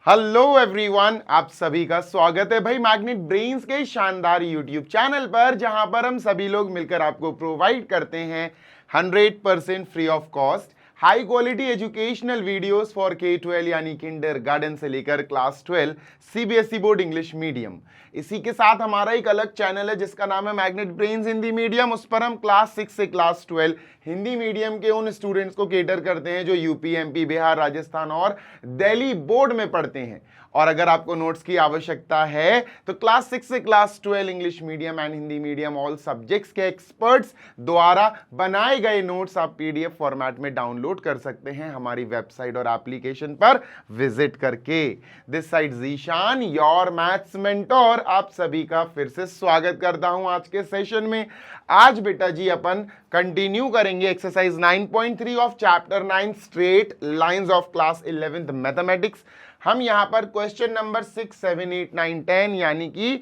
Hello everyone, आप सभी का स्वागत है भाई मैग्नेट ब्रेन्स के शानदार यूट्यूब चैनल पर, जहां पर हम सभी लोग मिलकर आपको प्रोवाइड करते हैं 100% free of cost high quality educational videos for K-12 यानी किंडरगार्टन से लेकर class 12 CBSE board English medium. इसी के साथ हमारा एक अलग चैनल है जिसका नाम है मैग्नेट ब्रेन्स हिंदी मीडियम। उस पर हम क्लास 6 से क्लास 12 हिंदी मीडियम के उन स्टूडेंट्स को केटर करते हैं जो यूपी, एमपी, बिहार, राजस्थान और दिल्ली बोर्ड में पढ़ते हैं। और अगर आपको नोट्स की आवश्यकता है तो क्लास 6 से class 12 English medium and Hindi medium all subjects के एक्सपर्ट्स द्वारा बनाए गए नोट्स आप पीडीएफ फॉर्मेट में डाउनलोड कर सकते हैं हमारी वेबसाइट और एप्लीकेशन पर विजिट करके। This side Zeeshan, your maths mentor, आप सभी का फिर से स्वागत करता हूं आज के सेशन में। आज बेटा जी अपन कंटिन्यू करेंगे exercise 9.3 of chapter 9 straight lines of class 11th mathematics. हम यहां पर क्वेश्चन नंबर 6, 7, 8, 9, 10 यानी कि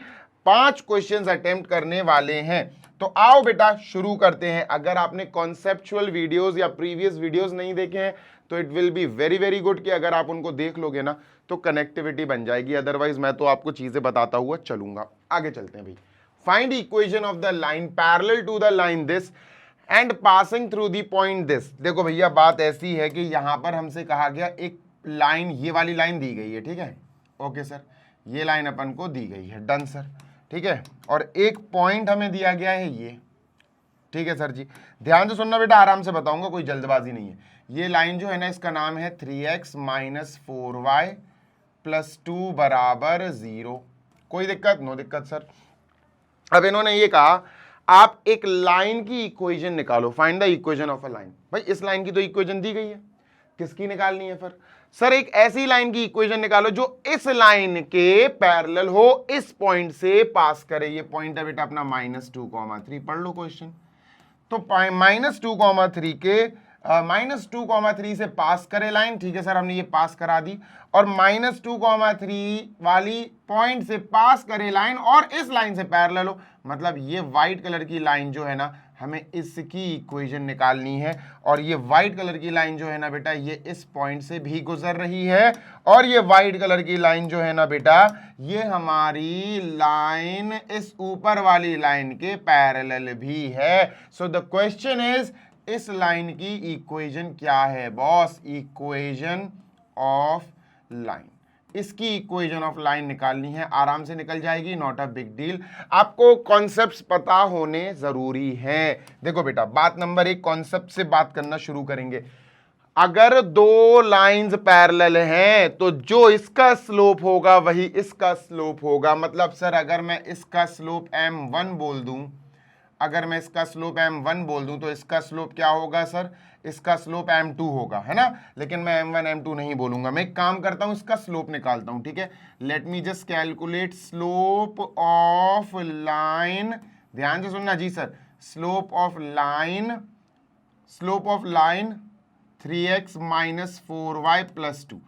5 क्वेश्चंस अटेम्प्ट करने वाले हैं। तो आओ बेटा शुरू करते हैं। अगर आपने कॉन्सेप्चुअल वीडियोस या प्रीवियस वीडियोस नहीं देखे हैं तो it will be very very good कि अगर आप उनको देख लोगे ना तो कनेक्टिविटी बन जाएगी। अदरवाइज मैं तो आपको चीजें बताता हुआ चलूंगा। आगे चलते हैं भाई। Find equation of the line parallel to the line this and passing through the point this. देखो भैया बात ऐसी है कि यहां पर हमसे कहा गया एक लाइन, ये वाली लाइन दी गई है, ठीक है, ओके सर, ये लाइन अपन को दी गई है, डन सर, ठीक है, और एक पॉइंट हमें दिया गया है ये, ठीक है सर जी। ध्यान से सुनना बेटा, आराम से बताऊंगा, कोई जल्दबाजी नहीं है। ये लाइन जो है ना इसका नाम है 3x - 4y + 2 = 0। कोई दिक्कत? नो दिक्कत सर। अब इन्होंने ये कहा आप एक लाइन की इक्वेशन निकालो, find the equation of a line. भाई इस लाइन की तो इक्वेशन दी गई है, किसकी निकालनी है फिर? सर एक ऐसी लाइन की इक्वेशन निकालो जो इस लाइन के पैरेलल हो, इस पॉइंट से पास करे। ये पॉइंट है बेटा अपना -2, 3। पढ़ लो क्वेश्चन। तो -2, 3 के -2, 3 से पास करे लाइन, ठीक है सर, हमने ये पास करा दी। और -2, 3 वाली पॉइंट से पास करे लाइन और इस लाइन से पैरेलल हो, मतलब ये व्हाइट कलर की लाइन जो है ना हमें इसकी इक्वेशन निकालनी है। और ये व्हाइट कलर की लाइन जो है ना बेटा ये इस पॉइंट से भी गुजर रही है, और ये व्हाइट कलर की लाइन जो है ना बेटा ये हमारी लाइन इस ऊपर वाली लाइन के पैरेलल भी है। सो द क्वेश्चन इज इस लाइन की इक्वेशन क्या है बॉस? Equation of line. इसकी इक्वेशन ऑफ लाइन निकालनी है, आराम से निकल जाएगी, नॉट अ बिग डील। आपको कॉन्सेप्ट्स पता होने जरूरी है। देखो बेटा बात नंबर 1, कॉन्सेप्ट से बात करना शुरू करेंगे। अगर दो लाइंस पैरेलल हैं तो जो इसका स्लोप होगा वही इसका स्लोप होगा। मतलब सर अगर मैं इसका स्लोप m1 बोल दूं, अगर मैं इसका स्लोप m1 बोल दूं तो इसका स्लोप क्या होगा सर? इसका स्लोप m2 होगा, है ना। लेकिन मैं m1 m2 नहीं बोलूंगा, मैं एक काम करता हूं इसका स्लोप निकालता हूं, ठीक है। Let me just calculate slope of line. ध्यान से सुनना जी sir, slope of line 3x - 4y + 2।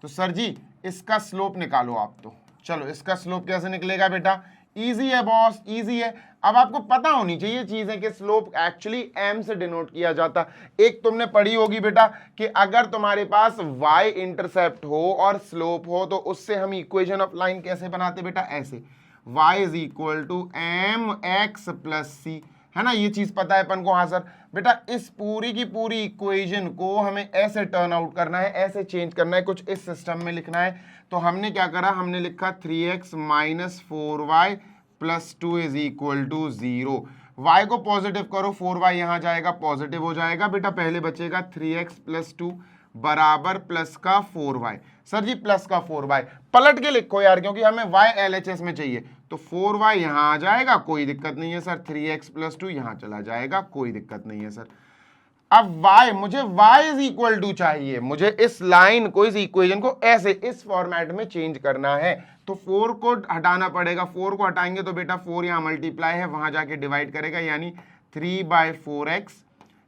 तो सर जी इसका स्लोप निकालो आप। तो चलो इसका स्लोप कैसे निकलेगा बेटा? इजी है बॉस, इजी है। अब आपको पता होनी चाहिए चीजें कि स्लोप एक्चुअली m से डिनोट किया जाता। एक तुमने पढ़ी होगी बेटा कि अगर तुम्हारे पास y इंटरसेप्ट हो और स्लोप हो तो उससे हम इक्वेशन ऑफ लाइन कैसे बनाते बेटा? ऐसे, y = mx + c, है ना। ये चीज पता है अपन को? हाँ सर। बेटा इस पूरी की पूरी इक्वेशन को हमें ऐसे टर्न आउट करना है, ऐसे चेंज करना है, कुछ इस सिस्टम में लिखना है। तो हमने क्या करा, हमने लिखा 3x - 4y + 2 = 0। y को पॉजिटिव करो, 4y यहां जाएगा, पॉजिटिव हो जाएगा बेटा। पहले बचेगा 3x + 2 बराबर प्लस का 4y। सर जी प्लस का 4y पलट के लिखो यार, क्योंकि हमें y LHS में चाहिए। तो 4y यहां आ जाएगा, कोई दिक्कत नहीं है सर। 3x + 2 यहां चला जाएगा, कोई दिक्कत नहीं है सर। अब y, मुझे y = चाहिए, मुझे इस लाइन को, इस इक्वेशन को ऐसे इस फॉर्मेट में चेंज करना है। तो 4 को हटाना पड़ेगा, 4 को हटाएंगे तो बेटा 4 यहां मल्टीप्लाई है, वहां जाके डिवाइड करेगा, यानी 3/4x,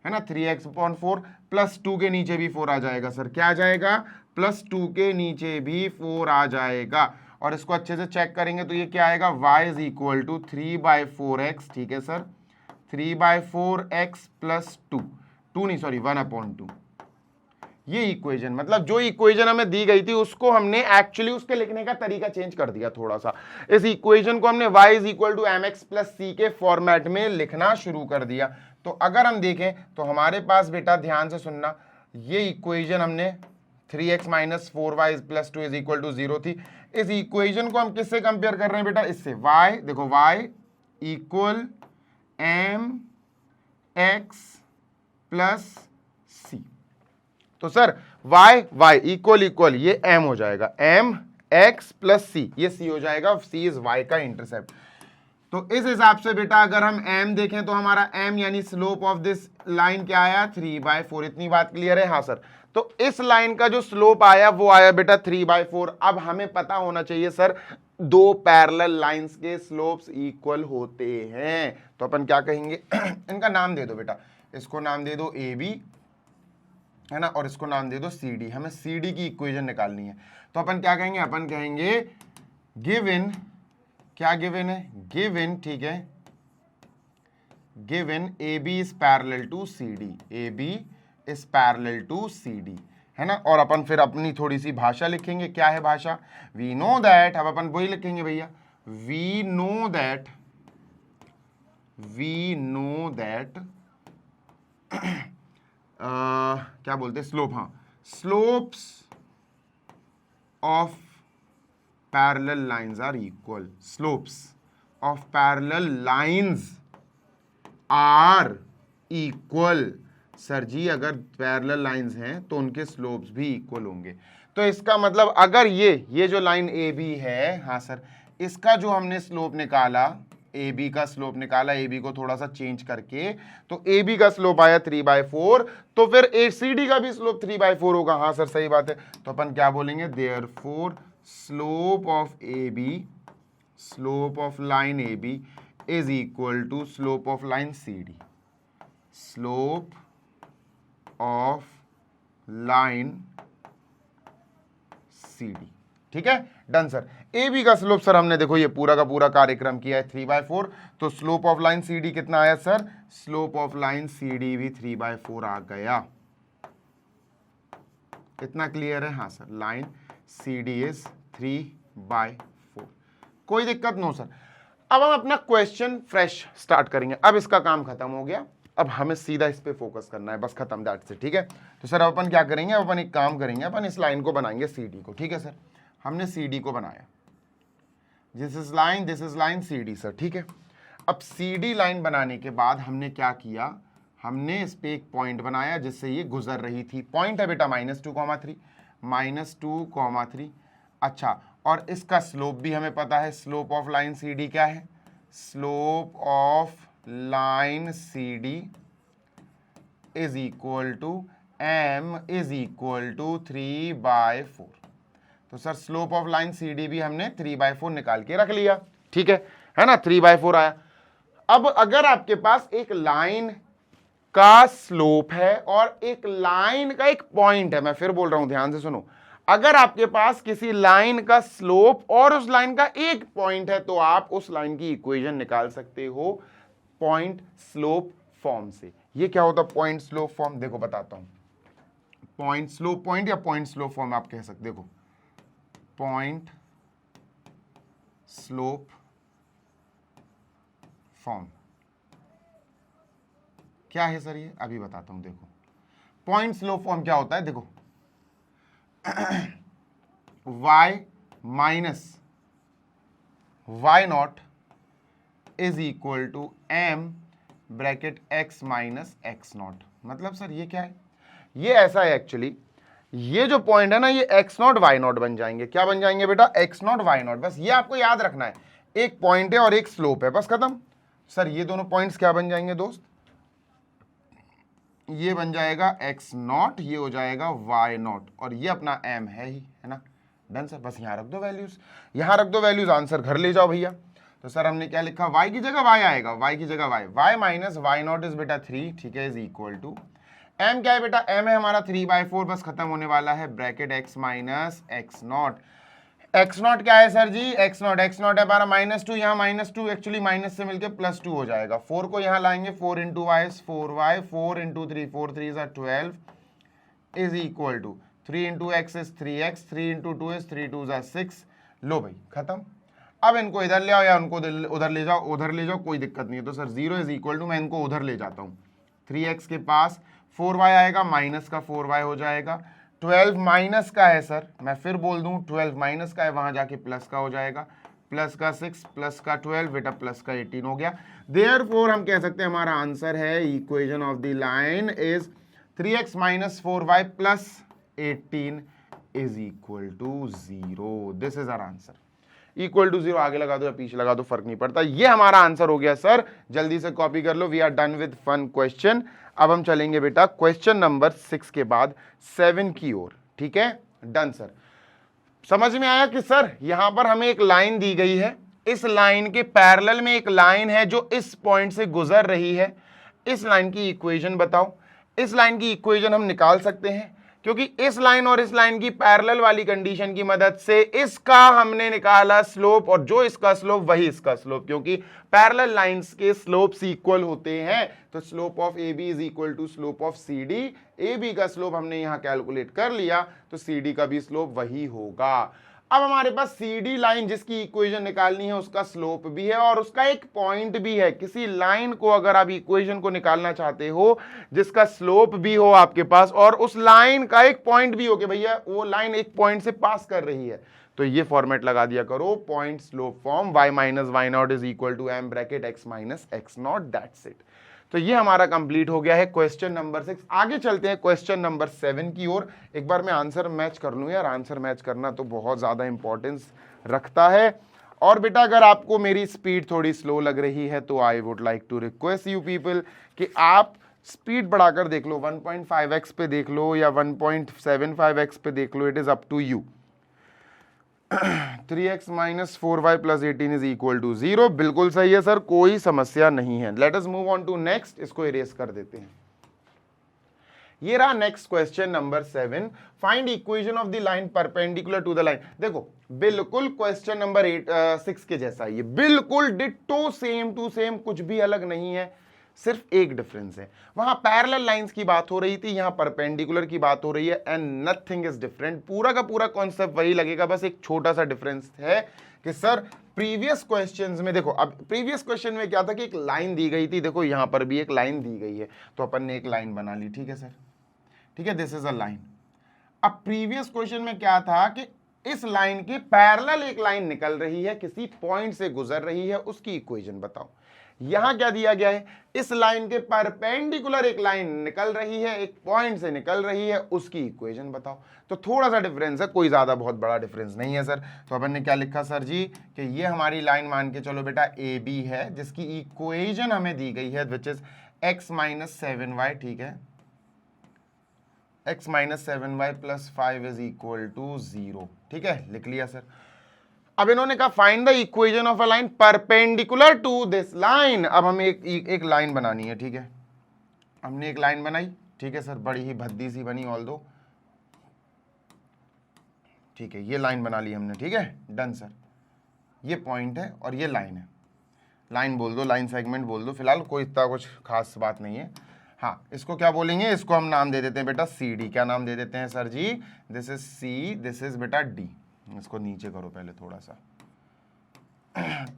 है ना। 3x/4 + 2 के नीचे भी 4 आ जाएगा सर। क्या आ जाएगा? +2 के नीचे भी 4 आ जाएगा। और इसको अच्छे से चेक करेंगे तो ये क्या आएगा? y = 3/4x, ठीक है सर, 3/4x + 2 नहीं सॉरी 1/2। ये इक्वेशन, मतलब जो इक्वेशन हमें दी गई थी उसको हमने एक्चुअली उसके लिखने का तरीका चेंज कर दिया थोड़ा सा। इस इक्वेशन को हमने y is equal to M x plus c के फॉर्मेट में लिखना शुरू कर दिया। तो अगर हम देखें तो हमारे पास बेटा ध्यान से सुनना, ये इक्वेशन हमने 3x minus 4y plus 2 is equal to 0 थी। इस इक्वेशन को हम किससे कंपेयर कर रहे हैं बेटा, इससे। y देखो y equal m x plus c. तो सर y इक्वल ये m हो जाएगा, m x प्लस सी, ये c हो जाएगा, c इज y का इंटरसेप्ट। तो इस हिसाब से बेटा अगर हम m देखें तो हमारा m यानी स्लोप ऑफ दिस लाइन क्या आया, 3/4। इतनी बात क्लियर है? हाँ सर। तो इस लाइन का जो स्लोप आया वो आया बेटा 3/4। अब हमें पता होना चाहिए सर दो पैरेलल लाइंस के स्लोप्स इक्वल होते हैं, तो अपन क्या कहेंगे इनका नाम दे दो बेटा, इसको नाम दे दो ए बी, है ना, और इसको नाम दे दो सी डी। हमें सी डी की इक्वेशन निकालनी है, तो अपन क्या कहेंगे, अपन कहेंगे गिवन, क्या गिवन है, गिवन, ठीक है, given A B is parallel to C D, A B is parallel to C D, है ना। और अपन फिर अपनी थोड़ी सी भाषा लिखेंगे, क्या है भाषा, वी नो दैट, अब अपन वही लिखेंगे भैया, वी नो दैट क्या बोलते हैं, स्लोप, हाँ, slopes of parallel lines are equal, slopes of parallel lines are equal. Sir जी अगर पैरेलल लाइंस हैं तो उनके स्लोप्स भी इक्वल होंगे। तो इसका मतलब अगर ये जो लाइन ए बी है, हाँ सर, इसका जो हमने स्लोप निकाला, ए बी का स्लोप निकाला, ए बी को थोड़ा सा चेंज करके, तो ए बी का स्लोप आया 3/4, तो फिर ए सी डी का भी स्लोप 3/4 होगा। हाँ सर सही बात है। तो अपन क्या बोलेंगे, therefore slope of A B, slope of line A B is equal to slope of line C D, slope of line C D, ठीक है, डन सर। ए बी का स्लोप सर हमने देखो ये पूरा का पूरा कार्यक्रम किया है 3/4, तो slope of line C D कितना आया sir, slope of line C D भी 3/4 आ गया। कितना क्लियर है? हाँ sir, line C D is 3/4, कोई दिक्कत नो सर। अब हम अपना क्वेश्चन फ्रेश स्टार्ट करेंगे। अब इसका काम खत्म हो गया, अब हमें सीधा इस पे फोकस करना है, बस खत्म, दैट्स इट, ठीक है। तो सर अब अपन क्या करेंगे, अब अपन एक काम करेंगे, अपन इस लाइन को बनाएंगे सी डी को, ठीक है सर। हमने सी डी को बनाया, this is line C D sir, ठीक है। अब सी डी लाइन बनाने के बाद हमने क्या किया, हमने इस पे एक पॉइंट बनाया जिससे ये गुजर रही थी। पॉइंट है बेटा -2,3, -2,3। अच्छा, और इसका स्लोप भी हमें पता है, slope of line C D क्या है, slope of line C D is equal to m is equal to 3/4। तो sir slope of line C D भी हमने 3/4 निकाल के रख लिया, ठीक है ना, 3/4 आया। अब अगर आपके पास एक लाइन का स्लोप है और एक लाइन का एक पॉइंट है, मैं फिर बोल रहा हूं ध्यान से सुनो, अगर आपके पास किसी लाइन का स्लोप और उस लाइन का एक पॉइंट है तो आप उस लाइन की इक्वेशन निकाल सकते हो पॉइंट स्लोप फॉर्म से। ये क्या होता है पॉइंट स्लोप फॉर्म, देखो बताता हूं। पॉइंट स्लोप पॉइंट या पॉइंट स्लोप फॉर्म आप कह सकते, देखो पॉइंट स्लोप फॉर्म क्या है सर, ये अभी बताता हूं। देखो पॉइंट स्लोप फॉर्म क्या होता है, देखो y minus y not is equal to m bracket x minus x not. मतलब सर ये क्या है, ये ऐसा है एक्चुअली, ये जो पॉइंट है ना ये x नॉट y नॉट बन जाएंगे। क्या बन जाएंगे बेटा, x नॉट y नॉट। बस ये आपको याद रखना है, एक पॉइंट है और एक स्लोप है, बस खत्म। सर ये दोनों पॉइंट्स क्या बन जाएंगे दोस्त, ये बन जाएगा x नॉट, ये हो जाएगा y नॉट, और ये अपना m है ही, है ना, डन सर। बस यहाँ रख दो वैल्यूज, यहाँ रख दो वैल्यूज, आंसर घर ले जाओ भैया। तो सर हमने क्या लिखा, y की जगह y आएगा, y की जगह y minus y not is बेटा 3, ठीक है, इज इक्वल टू m क्या है बेटा, m है हमारा 3/4, बस खत्म होने वाला है, bracket x minus x not. x not क्या है सर जी, x नॉट है हमारा -2, यहाँ -2 एक्चुअली माइनस से मिलकर +2 हो जाएगा। 4 को यहाँ लाएंगे, 4 into y 4y, 4 into 3 4 3 12, is equal to 3 into x is 3x, 3 into 2 is 3 2 ज़ा 6। लो भाई खत्म। अब इनको इधर ले आओ या उनको उधर ले जाओ, उधर ले जाओ, कोई दिक्कत नहीं है। तो सर 0 इज इक्वल टू, मैं इनको उधर ले जाता हूँ, 3x के पास 4y आएगा, माइनस का 4y हो जाएगा। 12 माइनस का है सर, मैं फिर बोल दूं 12 माइनस का है, वहां जाके प्लस का हो जाएगा, प्लस का 6 प्लस का 12 बेटा प्लस का 18 हो गया। देयरफॉर हम कह सकते हैं हमारा आंसर है, equation of the line is 3x minus 4y plus 18 is equal to 0। This is our answer. Equal to 0 आगे लगा दो या पीछे लगा दो, फर्क नहीं पड़ता। ये हमारा आंसर हो गया सर, जल्दी से कॉपी कर लो। We are done with fun question. अब हम चलेंगे बेटा क्वेश्चन नंबर 6 के बाद 7 की ओर, ठीक है। Done sir. समझ में आया कि सर यहां पर हमें एक लाइन दी गई है, इस लाइन के पैरेलल में एक लाइन है जो इस पॉइंट से गुजर रही है। इस लाइन की इक्वेशन बताओ। इस लाइन की इक्वेशन हम निकाल सकते हैं क्योंकि इस लाइन और इस लाइन की पैरेलल वाली कंडीशन की मदद से इसका हमने निकाला स्लोप, और जो इसका स्लोप वही इसका स्लोप, क्योंकि पैरेलल लाइंस के स्लोप्स इक्वल होते हैं। तो slope of A B is equal to slope of C D. A B का स्लोप हमने यहां कैलकुलेट कर लिया, तो सी डी का भी स्लोप वही होगा। अब हमारे पास सी डी लाइन जिसकी इक्वेशन निकालनी है उसका स्लोप भी है और उसका एक पॉइंट भी है। किसी लाइन को अगर आप इक्वेशन को निकालना चाहते हो जिसका स्लोप भी हो आपके पास और उस लाइन का एक पॉइंट भी हो कि भैया वो लाइन एक पॉइंट से पास कर रही है, तो ये फॉर्मेट लगा दिया करो, point slope form y minus why not is equal to m bracket x minus x not, that's it. तो ये हमारा कंप्लीट हो गया है क्वेश्चन नंबर 6। आगे चलते हैं क्वेश्चन नंबर 7 की ओर। एक बार मैं आंसर मैच कर लूं यार, आंसर मैच करना तो बहुत ज़्यादा इंपॉर्टेंस रखता है। और बेटा अगर आपको मेरी स्पीड थोड़ी स्लो लग रही है तो I would like to request you people कि आप स्पीड बढ़ाकर देख लो, 1.5x पे देख लो या 1.75x पे देख लो, it is up to you. 3x minus 4y plus 18 is equal to 0, बिल्कुल सही है सर, कोई समस्या नहीं है। Let us move on to next, इसको इरेज कर देते हैं। ये रहा next question number 7, find equation of the line perpendicular to the line. देखो बिल्कुल क्वेश्चन नंबर 6 के जैसा है, ये बिल्कुल डिट्टो सेम टू सेम, कुछ भी अलग नहीं है, सिर्फ एक डिफरेंस है। वहां पैरेलल लाइंस की बात हो रही थी, यहां परपेंडिकुलर की बात हो रही है, एंड नथिंग इज डिफरेंट। पूरा का पूरा कॉन्सेप्ट वही लगेगा, बस एक छोटा सा डिफरेंस है कि सर प्रीवियस क्वेश्चंस में देखो, अब प्रीवियस क्वेश्चन में क्या था कि एक लाइन दी गई थी, देखो यहां पर भी एक लाइन दी गई है, तो अपन ने एक लाइन बना ली, ठीक है सर, ठीक है, दिस इज अ लाइन। अब प्रीवियस क्वेश्चन में क्या था कि इस लाइन के पैरेलल एक लाइन निकल रही है, किसी पॉइंट से गुजर रही है, उसकी इक्वेशन बताओ। यहां क्या दिया गया है, इस लाइन के परपेंडिकुलर एक लाइन निकल रही है, एक पॉइंट से निकल रही है, उसकी इक्वेशन बताओ। तो थोड़ा सा डिफरेंस है, कोई ज्यादा बहुत बड़ा डिफरेंस नहीं है सर। तो अपन ने क्या लिखा सर जी कि ये हमारी लाइन मान के चलो बेटा ए बी है, जिसकी इक्वेशन हमें दी गई है which is x minus 7y, ठीक है, x minus 7y plus 5 is equal to 0, ठीक है, लिख लिया सर। अब इन्होंने कहा find the equation of a line perpendicular to this line. अब हमें एक लाइन बनानी है, ठीक है, हमने एक लाइन बनाई, ठीक है सर, बड़ी ही भद्दी सी बनी ऑल दो, ठीक है, ये लाइन बना ली हमने, ठीक है, डन सर। ये पॉइंट है और ये लाइन है, लाइन बोल दो, लाइन सेगमेंट बोल दो, फिलहाल कोई इतना कुछ खास बात नहीं है। हाँ, इसको क्या बोलेंगे, इसको हम नाम दे देते हैं बेटा सी डी। क्या नाम दे देते हैं सर जी, this is C, this is बेटा डी। इसको नीचे करो पहले थोड़ा सा,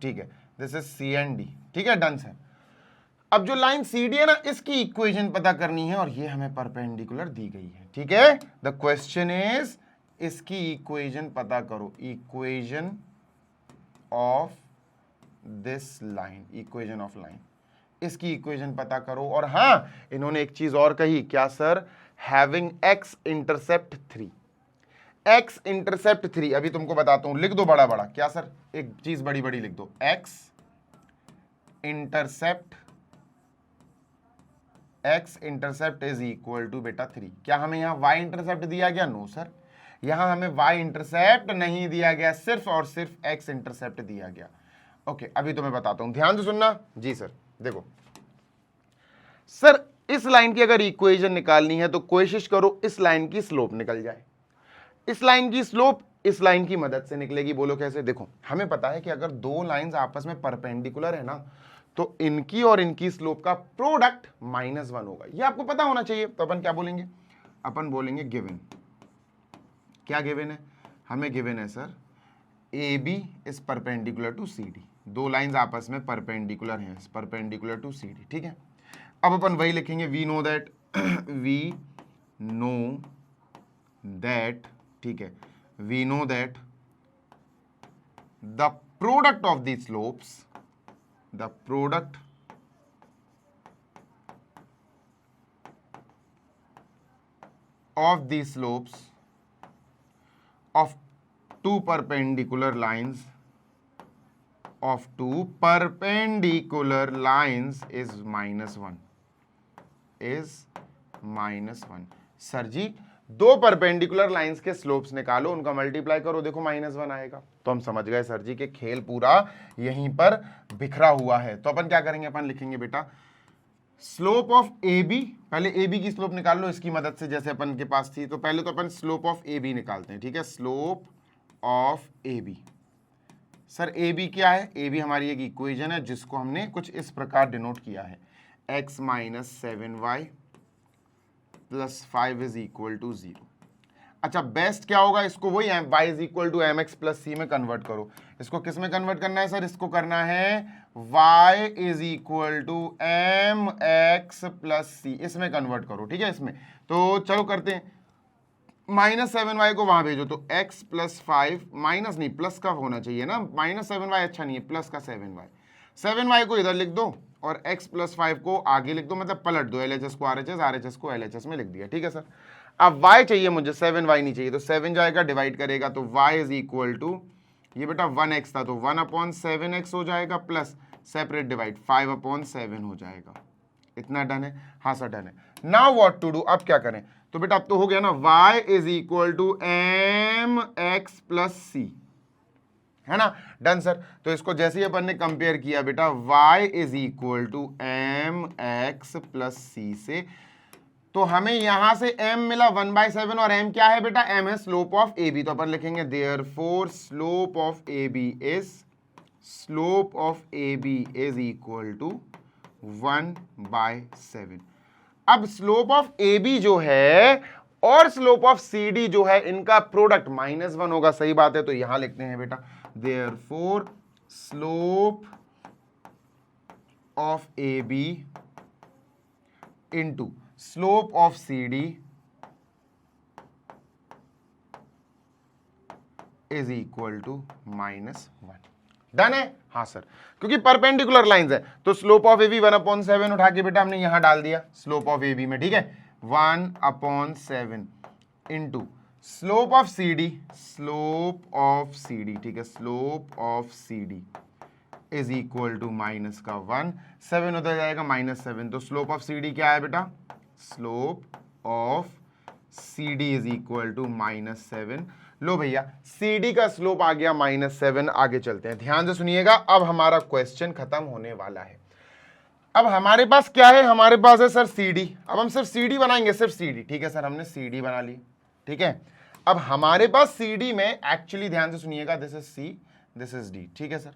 ठीक है, this is C and D, ठीक है, डन सर। अब जो लाइन सी डी है ना, इसकी इक्वेशन पता करनी है और ये हमें परपेंडिकुलर दी गई है, ठीक है। द क्वेश्चन इज इसकी इक्वेशन पता करो, equation of this line, equation of line, इसकी इक्वेशन पता करो। और हाँ, इन्होंने एक चीज और कही, क्या sir, having x intercept 3, x intercept 3। अभी तुमको बताता हूं, लिख दो बड़ा बड़ा, क्या सर, एक चीज बड़ी बड़ी लिख दो, x intercept is equal to बेटा 3। क्या हमें यहां वाई इंटरसेप्ट दिया गया? नो सर, यहां हमें वाई इंटरसेप्ट नहीं दिया गया, सिर्फ और सिर्फ एक्स इंटरसेप्ट दिया गया। ओके, अभी तो मैं बताता हूं, ध्यान से सुनना जी सर। देखो सर, इस लाइन की अगर इक्वेशन निकालनी है तो कोशिश करो इस लाइन की स्लोप निकल जाए। इस लाइन की स्लोप इस लाइन की मदद से निकलेगी, बोलो कैसे? देखो हमें पता है कि अगर दो लाइंस आपस में परपेंडिकुलर है ना, तो इनकी और इनकी स्लोप का प्रोडक्ट -1 होगा, ये आपको पता होना चाहिए। तो अपन क्या बोलेंगे, अपन बोलेंगे गिवन। क्या गिवन है? हमें गिवन है sir A B is perpendicular to C D, दो लाइंस आपस में परपेंडिकुलर हैं, परपेंडिकुलर टू सी डी, ठीक है। अब अपन वही लिखेंगे, we know that we know that, ठीक है, we know that the product of the slopes, the product of the slopes of two perpendicular lines is -1, is -1। Sir जी दो परपेंडिकुलर लाइंस के स्लोप्स निकालो, उनका मल्टीप्लाई करो, देखो -1 आएगा। तो हम समझ गए सर जी कि खेल पूरा यहीं पर बिखरा हुआ है। तो अपन क्या करेंगे, अपन लिखेंगे बेटा स्लोप ऑफ ए बी, पहले ए बी की स्लोप निकाल लो इसकी मदद से, जैसे अपन के पास थी। तो पहले तो अपन स्लोप ऑफ ए बी निकालते हैं, ठीक है। Slope of A B, sir A B क्या है? ए बी हमारी एक इक्वेशन है जिसको हमने कुछ इस प्रकार डिनोट किया है, x - 7y + 5 = 0। अच्छा बेस्ट क्या होगा, इसको वही y = mx + c में कन्वर्ट करो। इसको किस में कन्वर्ट करना है सर? इसको करना है y = mx + c, इसमें कन्वर्ट करो, ठीक है। इसमें तो चलो करते हैं, -7y को वहां भेजो, तो x + 5 माइनस नहीं प्लस का होना चाहिए ना, -7y अच्छा नहीं है, प्लस का 7y, 7y को इधर लिख दो और x + 5 को आगे लिख दो, मतलब पलट दो, LHS को RHS, RHS को LHS में लिख दिया, ठीक है सर। अब y चाहिए मुझे, 7y नहीं चाहिए, तो 7 जाएगा डिवाइड करेगा, तो y = ये बेटा 1x था तो 1/7x हो जाएगा, प्लस सेपरेट डिवाइड 5/7 हो जाएगा। इतना डन है? हाँ सर डन है। नाउ व्हाट टू डू, अब क्या करें? तो बेटा अब तो हो गया ना, y = mx + c, है ना, डन सर। तो इसको जैसे ही अपन ने कंपेयर किया बेटा y = mx + c से, तो हमें यहां से m मिला 1/7, और m क्या है बेटा? m है स्लोप ऑफ ए बी। तो अपन लिखेंगे therefore slope of A B is equal to 1/7। अब स्लोप ऑफ ए बी जो है और स्लोप ऑफ सी डी जो है, इनका प्रोडक्ट -1 होगा, सही बात है। तो यहां लिखते हैं बेटा therefore slope of A B into slope of C D is equal to -1। Done है? हाँ सर, क्योंकि परपेंडिकुलर लाइंस है, तो स्लोप ऑफ ए बी 1/7 उठा के बेटा हमने यहां डाल दिया स्लोप ऑफ ए बी में, ठीक है। 1/7 into slope of C D, ठीक है, slope of C D is equal to -1, 7 उधर जाएगा -7, तो स्लोप ऑफ सी डी क्या है बेटा? Slope of C D is equal to -7। लो भैया सी डी का स्लोप आ गया -7। आगे चलते हैं, ध्यान से सुनिएगा, अब हमारा क्वेश्चन खत्म होने वाला है। अब हमारे पास क्या है? हमारे पास है सर सी डी। अब हम सिर्फ सी डी बनाएंगे, सिर्फ सी डी, ठीक है सर, हमने सी डी बना ली, ठीक है। अब हमारे पास सी डी में एक्चुअली ध्यान से सुनिएगा, this is C, this is D, ठीक है सर।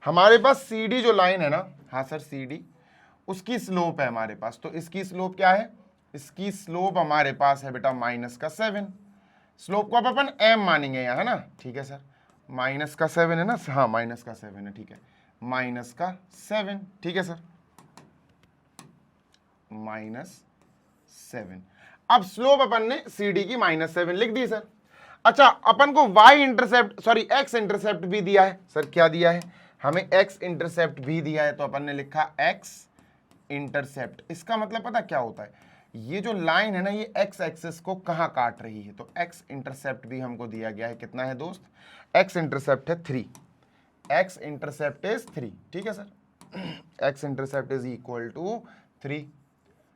हमारे पास सी डी जो लाइन है ना, हाँ सर सी डी, उसकी स्लोप है हमारे पास। तो इसकी स्लोप क्या है? इसकी स्लोप हमारे पास है बेटा -7। स्लोप को अब अपन m मानेंगे यहाँ, है ना, ठीक है सर। -7 है ना, हाँ -7 है, ठीक है, -7, ठीक है सर, -7। अब स्लोप अपन ने सी डी की -7 लिख दी सर। अच्छा अपन को y intercept, sorry x intercept भी दिया है सर। क्या दिया है? हमें x इंटरसेप्ट भी दिया है, तो अपन ने लिखा x इंटरसेप्ट। इसका मतलब पता क्या होता है? ये जो लाइन है ना, ये x एक्सिस को कहां काट रही है, तो x इंटरसेप्ट भी हमको दिया गया है। कितना है दोस्त? x इंटरसेप्ट है 3, x इंटरसेप्ट इज 3, ठीक है sir. x intercept is equal to 3।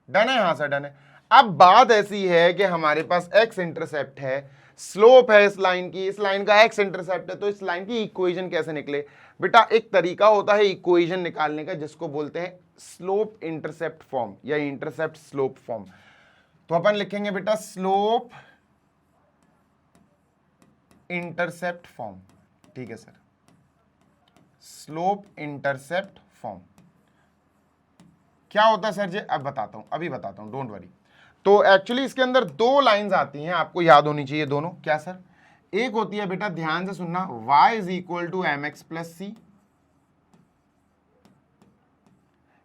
Done है? हाँ सर डन है। अब बात ऐसी है कि हमारे पास x इंटरसेप्ट है, स्लोप है इस लाइन की, इस लाइन का x इंटरसेप्ट है, तो इस लाइन की इक्वेशन कैसे निकले बेटा? एक तरीका होता है इक्वेशन निकालने का, जिसको बोलते हैं स्लोप इंटरसेप्ट फॉर्म या इंटरसेप्ट स्लोप फॉर्म। तो अपन लिखेंगे बेटा स्लोप इंटरसेप्ट फॉर्म, ठीक है सर, स्लोप इंटरसेप्ट फॉर्म। क्या होता है सर जी? अब बताता हूं, अभी बताता हूं, डोंट वरी। तो एक्चुअली इसके अंदर दो लाइंस आती हैं, आपको याद होनी चाहिए दोनों। क्या सर? एक होती है बेटा, ध्यान से सुनना, y is equal to M x plus c.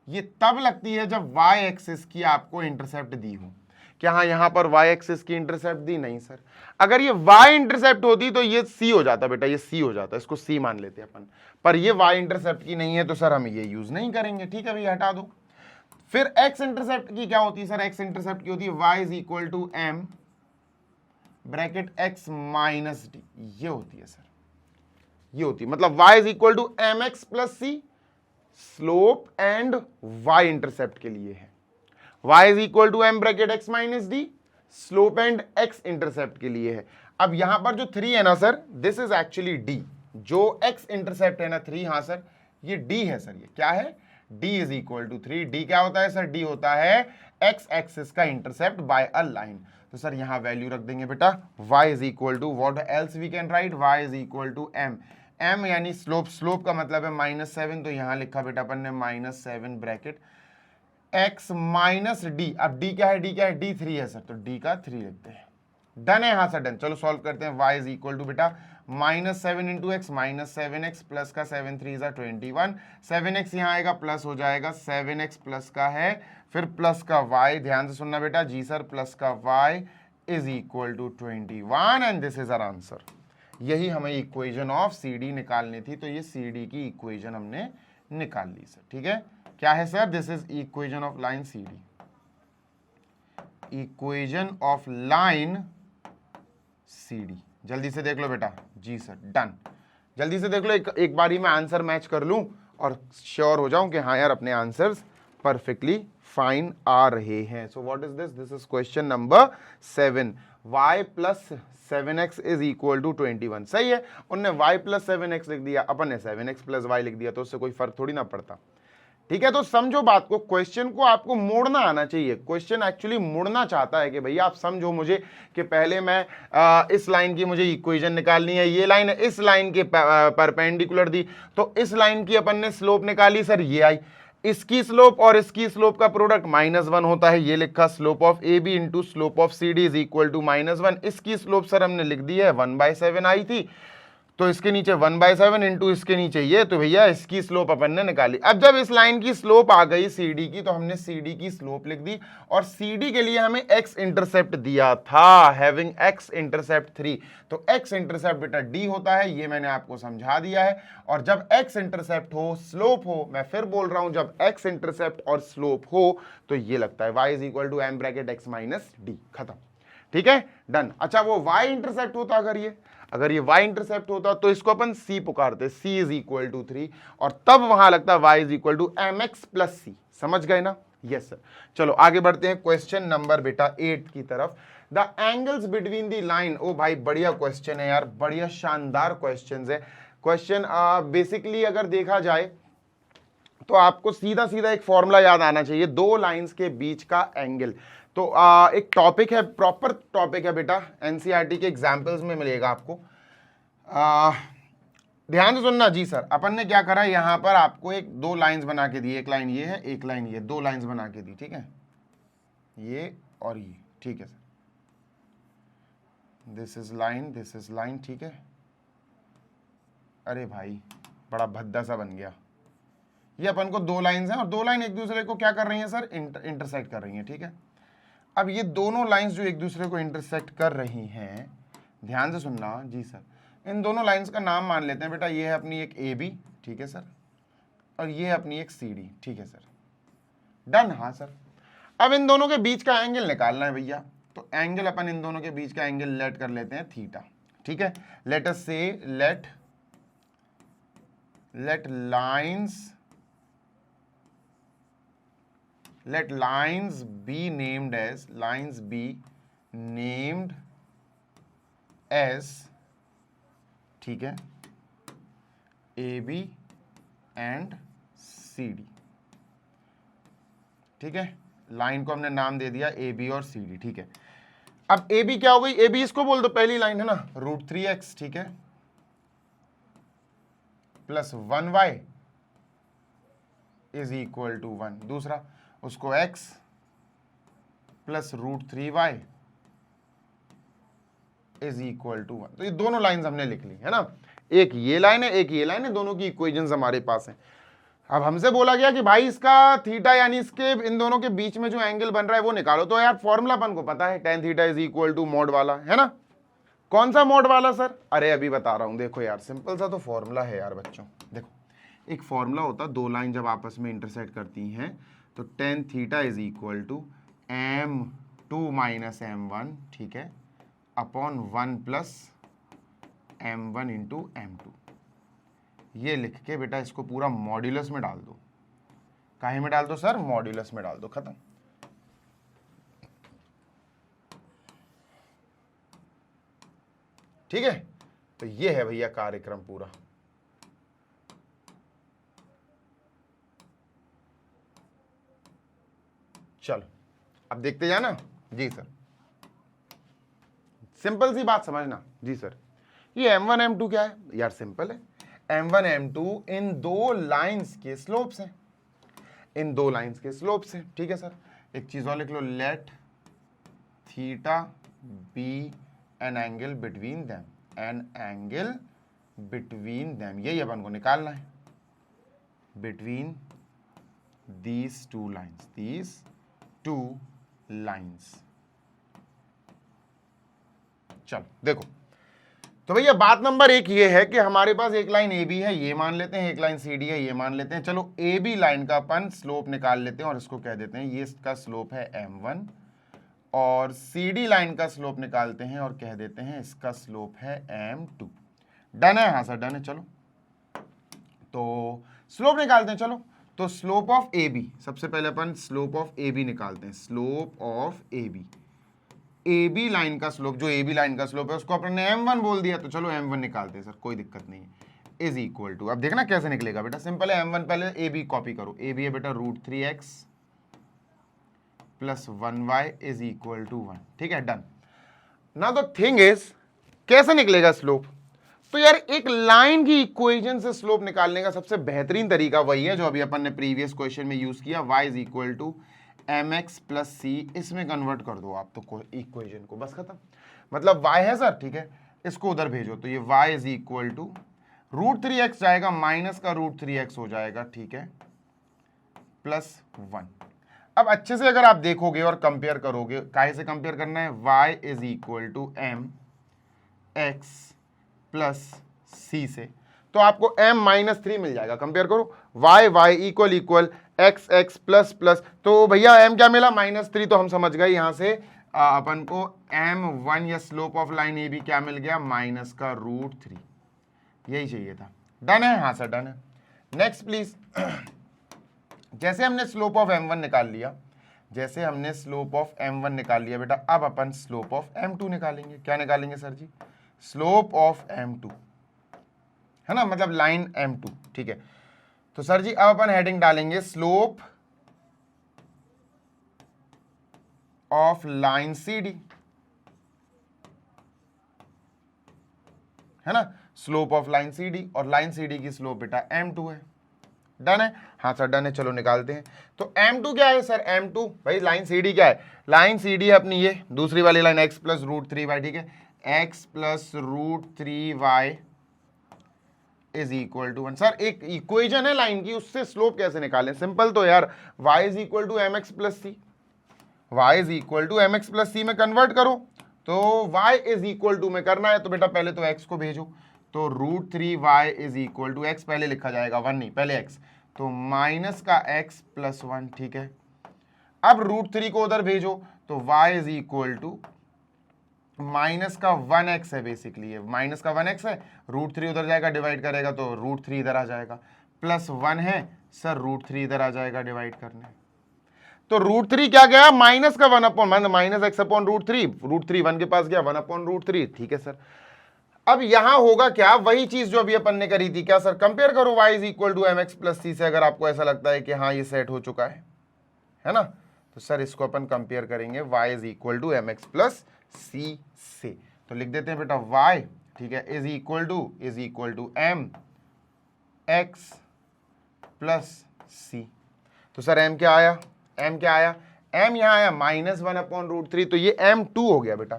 ये तब लगती है जब y एक्सिस की आपको इंटरसेप्ट दी हो। क्या हाँ यहां पर y एक्सिस की इंटरसेप्ट दी? नहीं सर। अगर ये y इंटरसेप्ट होती तो ये c हो जाता बेटा, ये c हो जाता, इसको c मान लेते अपन। पर ये y इंटरसेप्ट की नहीं है तो सर हम ये यूज नहीं करेंगे। ठीक है भैया, हटा दो। फिर x इंटरसेप्ट की क्या होती है सर? x इंटरसेप्ट की होती है y is equal to M bracket x minus D. ये होती है सर, ये होती है, मतलब y is equal to M x plus C slope and y intercept के लिए है। y is equal to M bracket x minus D slope and x intercept के लिए है। अब यहां पर जो 3 है ना sir, this is actually d। जो x इंटरसेप्ट है ना 3, हाँ सर ये d है सर। ये क्या है? d is equal to 3। d क्या होता है सर? d होता है x एक्सिस का इंटरसेप्ट बाय अ लाइन। तो सर यहां वैल्यू रख देंगे बेटा, y is equal to what else we can write, y is equal to m। m यानी स्लोप, स्लोप का मतलब है -7, तो यहां लिखा बेटा अपन ने -7 ब्रैकेट x माइनस डी। अब d क्या है? d क्या है? d 3 है सर, तो d का 3 लिखते हैं। डन है? हाँ सर डन। चलो सॉल्व करते हैं। y इज इक्वल टू बेटा -7 इंटू एक्स -7x प्लस का 7 3 जा 21, 7x यहाँ आएगा प्लस हो जाएगा 7x प्लस का है, फिर प्लस का y, ध्यान से सुनना बेटा, जी सर, प्लस का y is equal to 21 and this is our answer. यही हमें इक्वेशन ऑफ सी डी निकालनी थी, तो ये सी डी की इक्वेशन हमने निकाल ली सर। ठीक है, क्या है sir? This is equation of line C D, equation of line C D. जल्दी से देख लो बेटा। जी सर डन। जल्दी से देख लो, एक बारी मैं आंसर मैच कर लूं और श्योर हो जाऊं कि हाँ यार अपने आंसर्स परफेक्टली फाइन आ रहे हैं। So what is this? This is question number 7। y plus 7x is equal to 21। सही है, उनने y प्लस 7x लिख दिया, अपन ने 7x प्लस y लिख दिया, तो उससे कोई फर्क थोड़ी ना पड़ता। ठीक है, तो समझो बात को, क्वेश्चन को आपको मोड़ना आना चाहिए। क्वेश्चन एक्चुअली मुड़ना चाहता है कि भैया आप समझो मुझे कि पहले मैं इस लाइन की मुझे इक्वेशन निकालनी है, ये लाइन इस लाइन के परपेंडिकुलर दी, तो इस लाइन की अपन ने स्लोप निकाली सर, ये आई। इसकी स्लोप और इसकी स्लोप का प्रोडक्ट -1 होता है, ये लिखा slope of A B into slope of C D is equal to -1। इसकी स्लोप सर हमने लिख दी है 1/7 आई थी, तो इसके नीचे 1/7 इंटू इसके नीचे ये, तो भैया इसकी स्लोप अपन ने निकाली। अब जब इस लाइन की स्लोप आ गई CD की, तो हमने CD की स्लोप लिख दी, और CD के लिए हमें x इंटरसेप्ट दिया था, हैविंग x इंटरसेप्ट 3, तो x इंटरसेप्ट बेटा d होता है, ये मैंने आपको समझा दिया है। और जब x इंटरसेप्ट हो, स्लोप हो, मैं फिर बोल रहा हूं, जब x इंटरसेप्ट और स्लोप हो तो ये लगता है y is equal to m bracket x minus D. खत्म। ठीक है, डन। अच्छा, वो y इंटरसेप्ट होता, अगर ये y इंटरसेप्ट होता तो इसको अपन c पुकारते, c इज इक्वल टू 3, और तब वहां लगता y is equal to M x plus c. समझ गए ना? Yes sir. चलो आगे बढ़ते हैं क्वेश्चन नंबर बेटा 8 की तरफ। The angles between the line. ओ भाई बढ़िया क्वेश्चन है यार, बढ़िया शानदार क्वेश्चन है। क्वेश्चन बेसिकली अगर देखा जाए तो आपको सीधा सीधा एक फॉर्मूला याद आना चाहिए, दो लाइंस के बीच का एंगल। तो एक टॉपिक है, प्रॉपर टॉपिक है बेटा, एनसीईआरटी के एग्जाम्पल्स में मिलेगा आपको। ध्यान से सुनना। जी सर, अपन ने क्या करा, यहां पर आपको दो लाइंस बना के दी, एक लाइन ये है, एक लाइन ये, दो लाइंस बना के दी। ठीक है, ये और ये। ठीक है sir, this is line, this is line. ठीक है, अरे भाई बड़ा भद्दा सा बन गया। ये अपन को दो लाइंस हैं, और दो लाइन एक दूसरे को क्या कर रही हैं सर? इंटरसेक्ट कर रही हैं। ठीक है, अब ये दोनों लाइंस जो एक दूसरे को इंटरसेक्ट कर रही हैं, ध्यान से सुनना। जी सर, इन दोनों लाइंस का नाम मान लेते हैं बेटा, ये है अपनी एक ए बी, ठीक है सर, और ये है अपनी एक सी डी। ठीक है सर, डन। हाँ सर, अब इन दोनों के बीच का एंगल निकालना है भैया, तो एंगल अपन इन दोनों के बीच का एंगल लेट कर लेते हैं थीटा। ठीक है, लेट अस से late lines be named as ठीक है AB एंड CD। ठीक है, लाइन को हमने नाम दे दिया AB और CD। ठीक है, अब AB क्या हो गई? AB इसको बोल दो, पहली लाइन है ना, √3x। ठीक है, plus 1y is equal to 1। दूसरा, उसको x plus √3y is equal to 1। तो ये दोनों लाइंस हमने लिख ली है ना, एक ये लाइन है एक ये लाइन है, दोनों की इक्वेशंस हमारे पास है। अब हमसे बोला गया कि भाई इसका थीटा यानी इसके इन दोनों के बीच में जो एंगल बन रहा है वो निकालो। तो यार फॉर्मूला अपन को पता है, tan theta is equal to mod वाला, है ना। कौन सा मॉड वाला सर? अरे अभी बता रहा हूं, देखो यार सिंपल सा तो फॉर्मूला है यार बच्चों। देखो एक फॉर्मूला होता है, दो लाइन जब आपस में इंटरसेक्ट करती हैं तो tan theta is equal to m2 minus m1, ठीक है, upon 1 plus m1 into m2। ये लिख के बेटा इसको पूरा मॉड्यूलस में डाल दो। काहे में डाल दो सर? मॉड्यूलस में डाल दो, खत्म। ठीक है, तो ये है भैया कार्यक्रम पूरा। चलो अब देखते जाना। जी सर, सिंपल सी बात समझना। जी सर, ये m1 m2 क्या है यार? सिंपल है, m1 m2 इन दो लाइंस के स्लोप्स हैं, इन दो लाइंस के स्लोप्स हैं। ठीक है सर, एक चीज और लिख लो, let theta be an angle between them, an angle between them, यही अपन को निकालना है, between these two lines, these two lines. चलो देखो, तो भैया बात नंबर 1 ये है कि हमारे पास एक लाइन ए बी है, ये मान लेते हैं, एक लाइन सी डी है, ये मान लेते हैं। चलो ए बी लाइन का अपन स्लोप निकाल लेते हैं और इसको कह देते हैं, ये इसका स्लोप है m1, और सी डी लाइन का स्लोप निकालते हैं और कह देते हैं इसका स्लोप है m2। डन है? हाँ सर डन है। चलो तो स्लोप निकालते हैं। चलो तो स्लोप ऑफ ए बी, सबसे पहले अपन स्लोप ऑफ ए बी निकालते हैं, slope of A B. A B line का स्लोप, जो ए बी लाइन का स्लोप है उसको अपने m1 बोल दिया, तो चलो m1 निकालते हैं सर, कोई दिक्कत नहीं है, इज इक्वल टू, अब देखना कैसे निकलेगा बेटा, सिंपल है, m1 पहले ए बी कॉपी करो, ए बी है बेटा √3x plus 1y is equal to 1। ठीक है, डन। ना द थिंग इज, कैसे निकलेगा स्लोप? तो यार एक लाइन की इक्वेशन से स्लोप निकालने का सबसे बेहतरीन तरीका वही है जो अभी अपन ने प्रीवियस क्वेश्चन में यूज किया, y is equal to mx plus c, इसमें कन्वर्ट कर दो आप तो इक्वेशन को, बस खत्म। मतलब y है सर, ठीक है, इसको उधर भेजो, तो ये y is equal to √3x जाएगा, माइनस का √3x हो जाएगा, ठीक है, प्लस 1। अब अच्छे से अगर आप देखोगे और कंपेयर करोगे, काहे से कंपेयर करना है, y is equal to m x plus सी से, तो आपको m-3 मिल जाएगा। कंपेयर करो, y equal equal x plus plus, तो भैया m क्या मिला? -3। तो हम समझ गए यहां से अपन को m1 या slope of line A B क्या मिल गया? माइनस का √3, यही चाहिए था। डन है? हाँ सर डन है। Next please. जैसे हमने स्लोप ऑफ m1 निकाल लिया, जैसे हमने स्लोप ऑफ m1 निकाल लिया बेटा, अब अपन स्लोप ऑफ m2 निकालेंगे। क्या निकालेंगे सर जी? स्लोप ऑफ m2, है ना, मतलब लाइन m2। ठीक है, तो सर जी अब अपन हेडिंग डालेंगे स्लोप ऑफ लाइन CD, है ना, स्लोप ऑफ लाइन CD, और लाइन CD की स्लोप बेटा m2 है। डन है? हाँ सर डन है। चलो निकालते हैं। तो m2 क्या है सर? m2 भाई लाइन CD क्या है? लाइन CD है अपनी ये दूसरी वाली लाइन x प्लस √3y, ठीक है, x plus √3y is equal to 1। Sir एक इक्वेशन है लाइन की, उससे स्लोप कैसे निकालें? सिंपल, तो यार y is equal to mx plus c, y is equal to mx plus c में कन्वर्ट करो, तो y इज इक्वल टू में करना है, तो बेटा पहले तो x को भेजो, तो √3y is equal to, x पहले लिखा जाएगा, 1 नहीं, पहले x, तो माइनस का x प्लस 1, ठीक है। अब √3 को उधर भेजो, तो y is equal to minus का 1x है, बेसिकली माइनस का 1x है, √3 उधर जाएगा, डिवाइड करेगा तो √3 इधर आ जाएगा, प्लस 1 है सर, √3 इधर आ जाएगा डिवाइड करने, तो √3 क्या गया? माइनस का 1 अपॉन माइनस x अपॉन √3, √3 1 के पास गया, 1 अपॉन √3, ठीक है सर। अब यहां होगा क्या? वही चीज जो अभी अपन ने करी थी। क्या सर? कंपेयर करो y is equal to mx plus सी से, अगर आपको ऐसा लगता है कि हाँ ये सेट हो चुका है ना, तो सर इसको अपन कंपेयर करेंगे y is equal to mx plus सी से, तो लिख देते हैं बेटा y, ठीक है, is equal to m x plus c. तो सर m क्या आया? m क्या आया? m यहाँ आया -1/√3, तो ये m2 हो गया बेटा,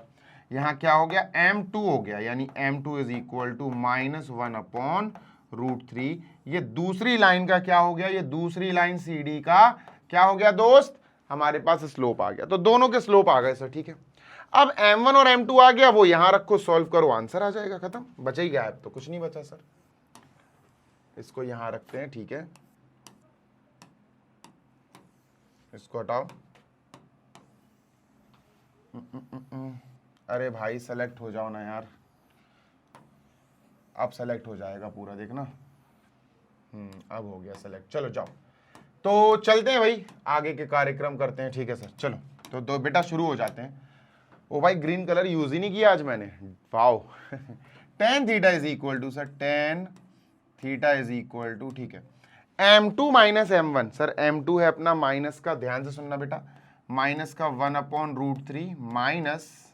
यहाँ क्या हो गया, m2 हो गया, यानी m2 इज इक्वल टू -1/√3। ये दूसरी लाइन का क्या हो गया, ये दूसरी लाइन CD का क्या हो गया दोस्त, हमारे पास स्लोप आ गया। तो दोनों के स्लोप आ गए सर, ठीक है। अब m1 और m2 आ गया, वो यहां रखो, सॉल्व करो, आंसर आ जाएगा, खत्म, बचा ही गया। अब तो कुछ नहीं बचा सर, इसको यहां रखते हैं, ठीक है, इसको हटाओ। अरे भाई सेलेक्ट हो जाओ ना यार, अब सेलेक्ट हो जाएगा पूरा, देखना। अब हो गया सेलेक्ट, चलो जाओ। तो चलते हैं भाई, आगे के कार्यक्रम करते हैं, ठीक है सर। चलो तो दो बेटा शुरू हो जाते हैं। ओ भाई ग्रीन कलर यूज ही नहीं किया आज मैंने, wow. tan theta is equal to sir, tan theta is equal to, ठीक है, m2 minus m1। Sir m2 है अपना माइनस का, ध्यान से सुनना बेटा, माइनस का 1/√3 माइनस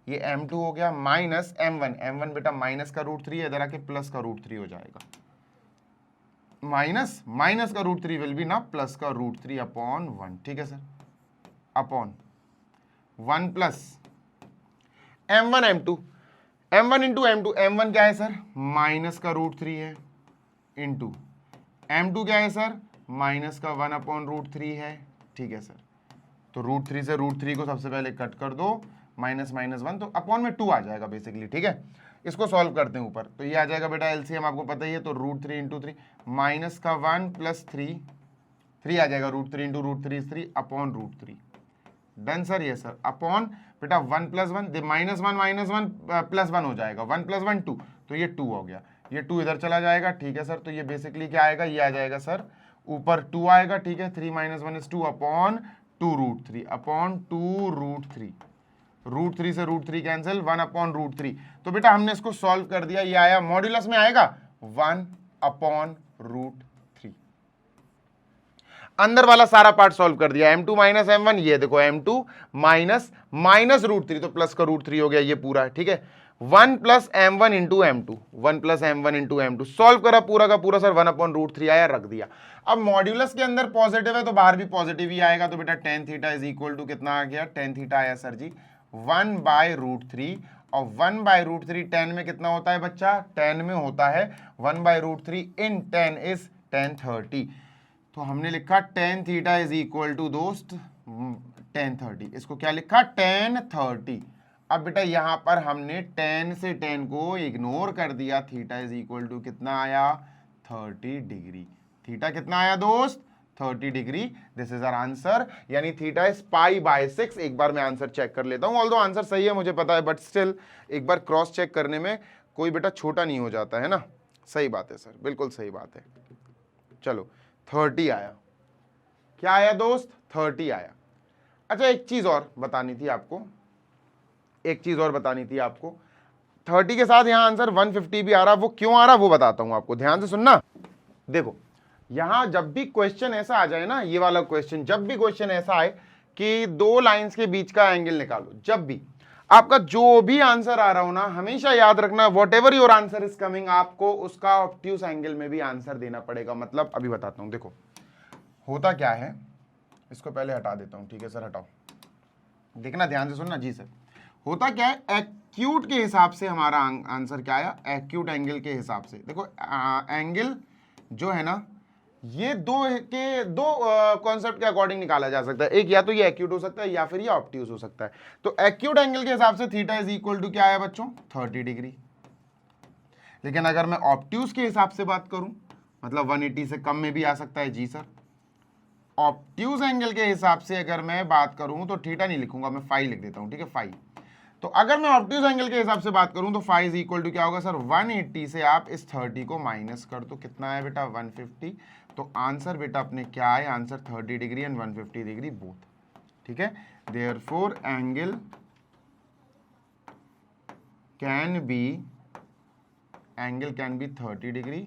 ये m2 हो गया, माइनस m1, m1 बेटा माइनस का √3 है, इधर आके प्लस का √3 हो जाएगा। माइनस माइनस का √3 विल बी ना प्लस का √3 अपॉन 1, ठीक है sir, upon 1 plus m1 m2, m1 into m2, m1 क्या है सर, माइनस का √3 है, इंटू m2 क्या है सर, माइनस का 1/√3 है, ठीक है सर। तो √3 से √3 को सबसे पहले कट कर दो, -1, तो अपॉन में 2 आ जाएगा बेसिकली, ठीक है। इसको सॉल्व करते हैं ऊपर, तो ये आ जाएगा बेटा एलसीएम आपको पता ही है, तो √3 इंटू 3, माइनस का 1 प्लस 3 आ जाएगा, √3 into √3 is 3 upon √3, done sir. ये सर अपॉन बेटा 1 प्लस 1, -1 प्लस 1 हो जाएगा, 1 प्लस 1 2, तो ये 2 हो गया, ये 2 इधर चला जाएगा, ठीक है सर। तो ये बेसिकली क्या आएगा, ये आ जाएगा सर ऊपर 2 आएगा, ठीक है, 3 - 1 इज 2 अपॉन 2√3 अपॉन 2√3, √3 से √3 कैंसिल, 1/√3। तो बेटा हमने इसको सॉल्व कर दिया, ये आया मॉड्यूलस में आएगा 1/√3। अंदर वाला सारा पार्ट सॉल्व कर दिया, m2 माइनस m1, ये देखो m2 माइनस √3, तो प्लस का √3 हो गया, ये पूरा है, ठीक है। 1 plus m1 into m2, 1 plus m1 into m2, solve करा पूरा का पूरा सर, 1/√3 आया, रख दिया। अब मॉड्यूलस के अंदर पॉजिटिव है तो बाहर भी पॉजिटिव ही आएगा, तो बेटा tan theta is equal to कितना आ गया, tan थीटा आया सर जी 1/√3, और 1/√3 tan में कितना होता है बच्चा, tan में होता है 1/√3 इन tan इज tan 30, तो हमने लिखा tan theta is equal to दोस्त tan 30, इसको क्या लिखा, tan 30। अब बेटा यहां पर हमने tan से tan को इग्नोर कर दिया, थीटा इज इक्वल टू कितना आया, 30 डिग्री। थीटा कितना आया दोस्त, 30 degree, this is our answer, यानी थीटा इज π/6। एक बार मैं आंसर चेक कर लेता हूं, ऑल्दो आंसर सही है मुझे पता है, बट स्टिल एक बार क्रॉस चेक करने में कोई बेटा छोटा नहीं हो जाता है ना। सही बात है सर, बिल्कुल सही बात है। चलो 30 आया, क्या आया दोस्त, 30 आया। अच्छा एक चीज और बतानी थी आपको, एक चीज और बतानी थी आपको, 30 के साथ यहां आंसर 150 भी आ रहा, वो क्यों आ रहा वो बताता हूं आपको, ध्यान से सुनना। देखो यहां जब भी क्वेश्चन ऐसा आ जाए ना, ये वाला क्वेश्चन, जब भी क्वेश्चन ऐसा आए कि दो लाइंस के बीच का एंगल निकालो, जब भी आपका जो भी आंसर आ रहा हो ना, हमेशा याद रखना what ever your answer is coming, आपको उसका ऑब्ट्यूस एंगल में भी आंसर देना पड़ेगा। मतलब अभी बताता हूं, देखो होता क्या है, इसको पहले हटा देता हूं, ठीक है सर, हटाओ, देखना ध्यान से सुनना जी सर। होता क्या है, एक्यूट के हिसाब से हमारा आंसर क्या आया, एक्यूट एंगल के हिसाब से। देखो एंगल जो है ना, ये दो कॉन्सेप्ट के अकॉर्डिंग निकाला जा सकता है, एक या तो ये एक्यूट हो सकता है या फिर ये ऑब्ट्यूस हो सकता है। तो एक्यूट एंगल के हिसाब से थीटा इज इक्वल टू क्या आया बच्चों, 30 डिग्री। लेकिन अगर मैं ऑब्ट्यूस के हिसाब से बात करूं, मतलब 180 से कम में भी आ सकता है जी सर। ऑब्ट्यूस एंगल के हिसाब से अगर मैं बात करूं तो थीटा नहीं लिखूंगा, मैं फाई लिख देता हूं, ठीक है, फाई। तो अगर मैं ऑब्ट्यूस एंगल के हिसाब से बात करूं तो फाई इज इक्वल टू क्या होगा सर, 180 से आप इस 30 को माइनस कर दो, कितना है बेटा 150। तो आंसर बेटा अपने क्या है, answer 30 degree and 150 degree both, ठीक है। Therefore angle can be 30 degree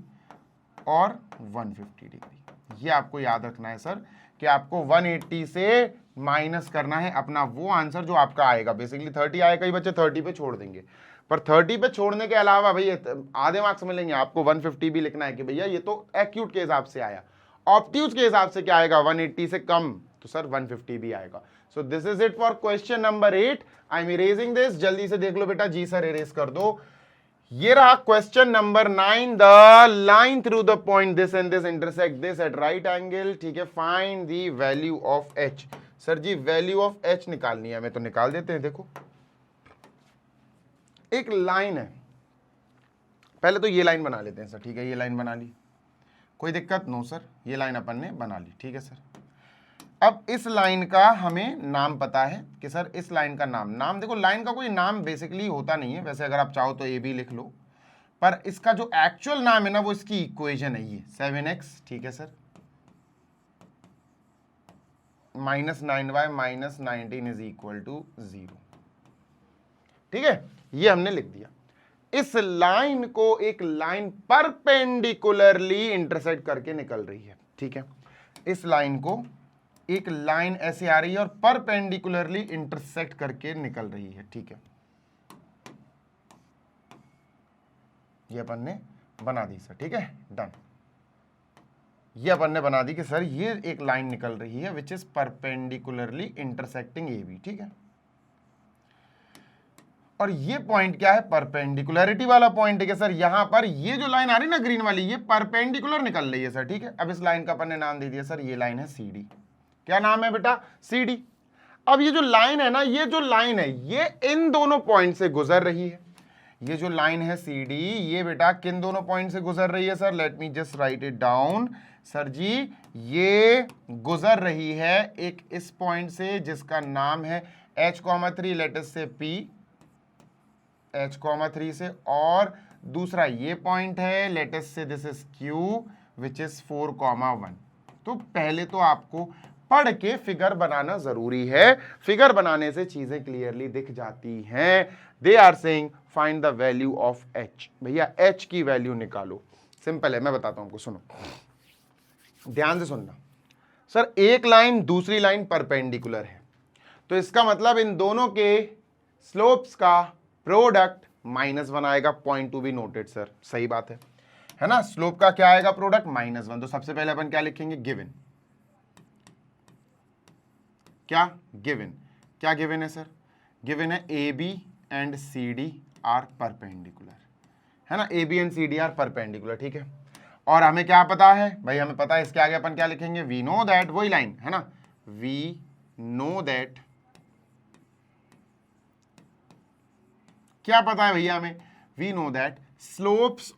और 150 डिग्री। ये आपको याद रखना है सर, कि आपको 180 से माइनस करना है अपना वो आंसर जो आपका आएगा। बेसिकली 30 आएगा, कई बच्चे 30 पे छोड़ देंगे, पर 30 पे छोड़ने के अलावा भैया आधे मार्क्स मिलेंगे आपको, 150 भी लिखना है कि भैया ये तो एक्यूट के हिसाब से आया। ऑब्ट्यूस के हिसाब से क्या आएगा, 180 से कम, तो सर 150 भी आएगा। So this is it for question number 8। I am erasing this, जल्दी से देख लो बेटा। जी सर इरेज कर दो। ये रहा question number 9। The line through the point this and this intersect this at right angle, ठीक है। Find the value of H. Sir जी वैल्यू ऑफ एच निकालनी है हमें, तो निकाल देते हैं। देखो एक लाइन है, पहले तो ये लाइन बना लेते हैं सर, ठीक है। ये लाइन बना ली, कोई दिक्कत नो सर, ये लाइन अपन ने बना ली, ठीक है सर। अब इस लाइन का हमें नाम पता है कि सर इस लाइन का नाम देखो, लाइन का कोई नाम बेसिकली होता नहीं है वैसे, अगर आप चाहो तो ए बी लिख लो, पर इसका जो एक्चुअल नाम है ना वो इसकी इक्वेशन है ये 7x, ठीक है sir, -9y - 19 is equal to 0, ठीक है। ये हमने लिख दिया। इस लाइन को एक लाइन परपेंडिकुलरली इंटरसेक्ट करके निकल रही है, ठीक है। इस लाइन को एक लाइन ऐसे आ रही है और परपेंडिकुलरली इंटरसेक्ट करके निकल रही है, ठीक है। ये अपन ने बना दी सर, ठीक है, डन। ये अपन ने बना दी कि सर ये एक लाइन निकल रही है which is perpendicularly intersecting A B, ठीक है। और ये पॉइंट क्या है, परपेंडिकुलरिटी वाला पॉइंट है कि सर यहां पर ये जो लाइन आ रही है ना ग्रीन वाली, ये परपेंडिकुलर निकल रही है सर, ठीक है। अब इस लाइन का अपन ने नाम दे दिया सर, ये लाइन है सी डी। क्या नाम है बेटा, सी डी। अब ये जो लाइन है ना, ये जो लाइन है ये इन दोनों पॉइंट से गुजर रही है। ये जो लाइन है सी डी, ये बेटा किन दोनों पॉइंट से गुजर रही है sir, let me just write it down. Sir ji ये गुजर रही है एक इस पॉइंट से जिसका नाम है h,3, let's say p h,3 से, और दूसरा ये पॉइंट है let's say this is q which is 4,1। तो पहले तो आपको पढ़ के फिगर बनाना जरूरी है, फिगर बनाने से चीजें क्लियरली दिख जाती हैं। They are saying find the value of h। भैया h की वैल्यू निकालो, सिंपल है, मैं बताता हूं आपको, सुनो ध्यान से सुनना। सर एक लाइन दूसरी लाइन परपेंडिकुलर है, तो इसका मतलब इन दोनों के स्लोप्स का प्रोडक्ट -1 आएगा। Point to be noted sir, सही बात है ना। स्लोप का क्या आएगा, प्रोडक्ट -1। तो सबसे पहले अपन क्या लिखेंगे, गिवन। क्या गिवन, क्या गिवन है सर, गिवन है A B and C D are perpendicular, है ना। A B and C D are perpendicular, ठीक है। और हमें क्या पता है भाई, हमें पता है इसके आगे अपन क्या लिखेंगे, वी नो दैट, वही लाइन है ना, वी नो दैट। क्या पता है भैया हमें, वी नो दैट स्लोप्स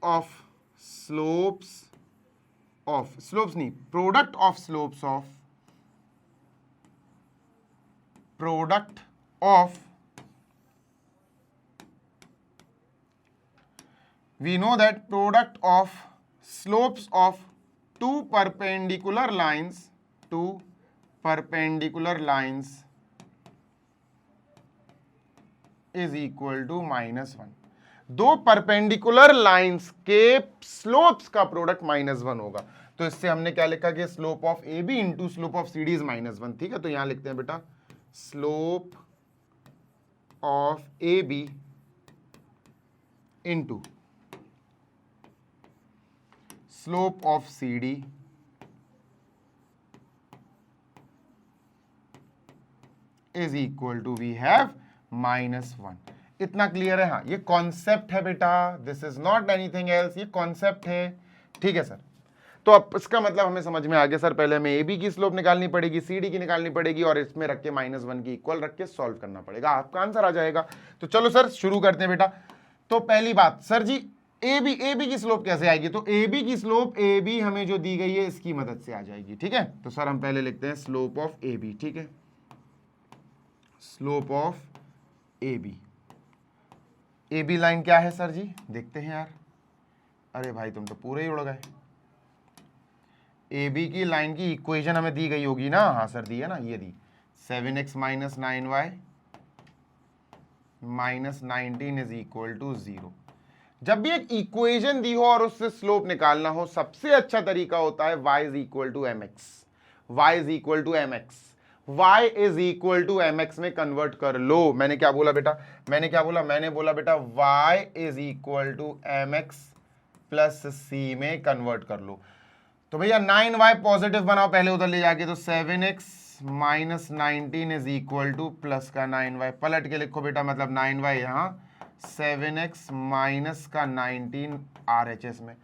नहीं, product of slopes of, product of, we know that product of slopes of two perpendicular lines is equal to -1। दो परपेंडिकुलर लाइंस के स्लोप्स का प्रोडक्ट -1 होगा। तो इससे हमने क्या लिखा कि slope of A B into slope of C D is -1, ठीक है। तो यहां लिखते हैं बेटा slope of A B into slope of C D is equal to we have -1। इतना क्लियर है, हाँ ये कॉन्सेप्ट है बेटा, this is not anything else, ये कॉन्सेप्ट है, ठीक है सर। तो अब इसका मतलब हमें समझ में आ गया सर, पहले हमें ए बी की स्लोप निकालनी पड़ेगी, सी डी की निकालनी पड़ेगी, और इसमें रख के -1 की इक्वल रख के सॉल्व करना पड़ेगा, आपका आंसर आ जाएगा। तो चलो सर शुरू करते हैं बेटा। तो पहली बात सर जी, ए बी की स्लोप कैसे आएगी, तो ए बी की स्लोप ए बी हमें जो दी गई है इसकी मदद से आ जाएगी, ठीक है। तो सर हम पहले लिखते हैं स्लोप ऑफ ए बी, ठीक है, slope of A B. A B line क्या है सर जी, देखते हैं यार, अरे भाई तुम तो पूरे ही उड़ गए। ए बी की लाइन की इक्वेशन हमें दी गई होगी ना, हाँ सर दी है ना, ये दी 7x - 9y - 19 is equal to 0। जब भी एक इक्वेशन दी हो और उससे स्लोप निकालना हो, सबसे अच्छा तरीका होता है y is equal to mx, y is equal to mx, y is equal to mx में कन्वर्ट कर लो। मैंने क्या बोला बेटा, मैंने बोला बेटा y is equal to mx plus c में कन्वर्ट कर लो। तो भैया 9y पॉजिटिव बनाओ पहले उधर ले जाके, तो 7x minus 19 is equal two plus का 9y। पलट के लिखो बेटा, मतलब 9y यहाँ, 7x माइनस का 19 RHS में।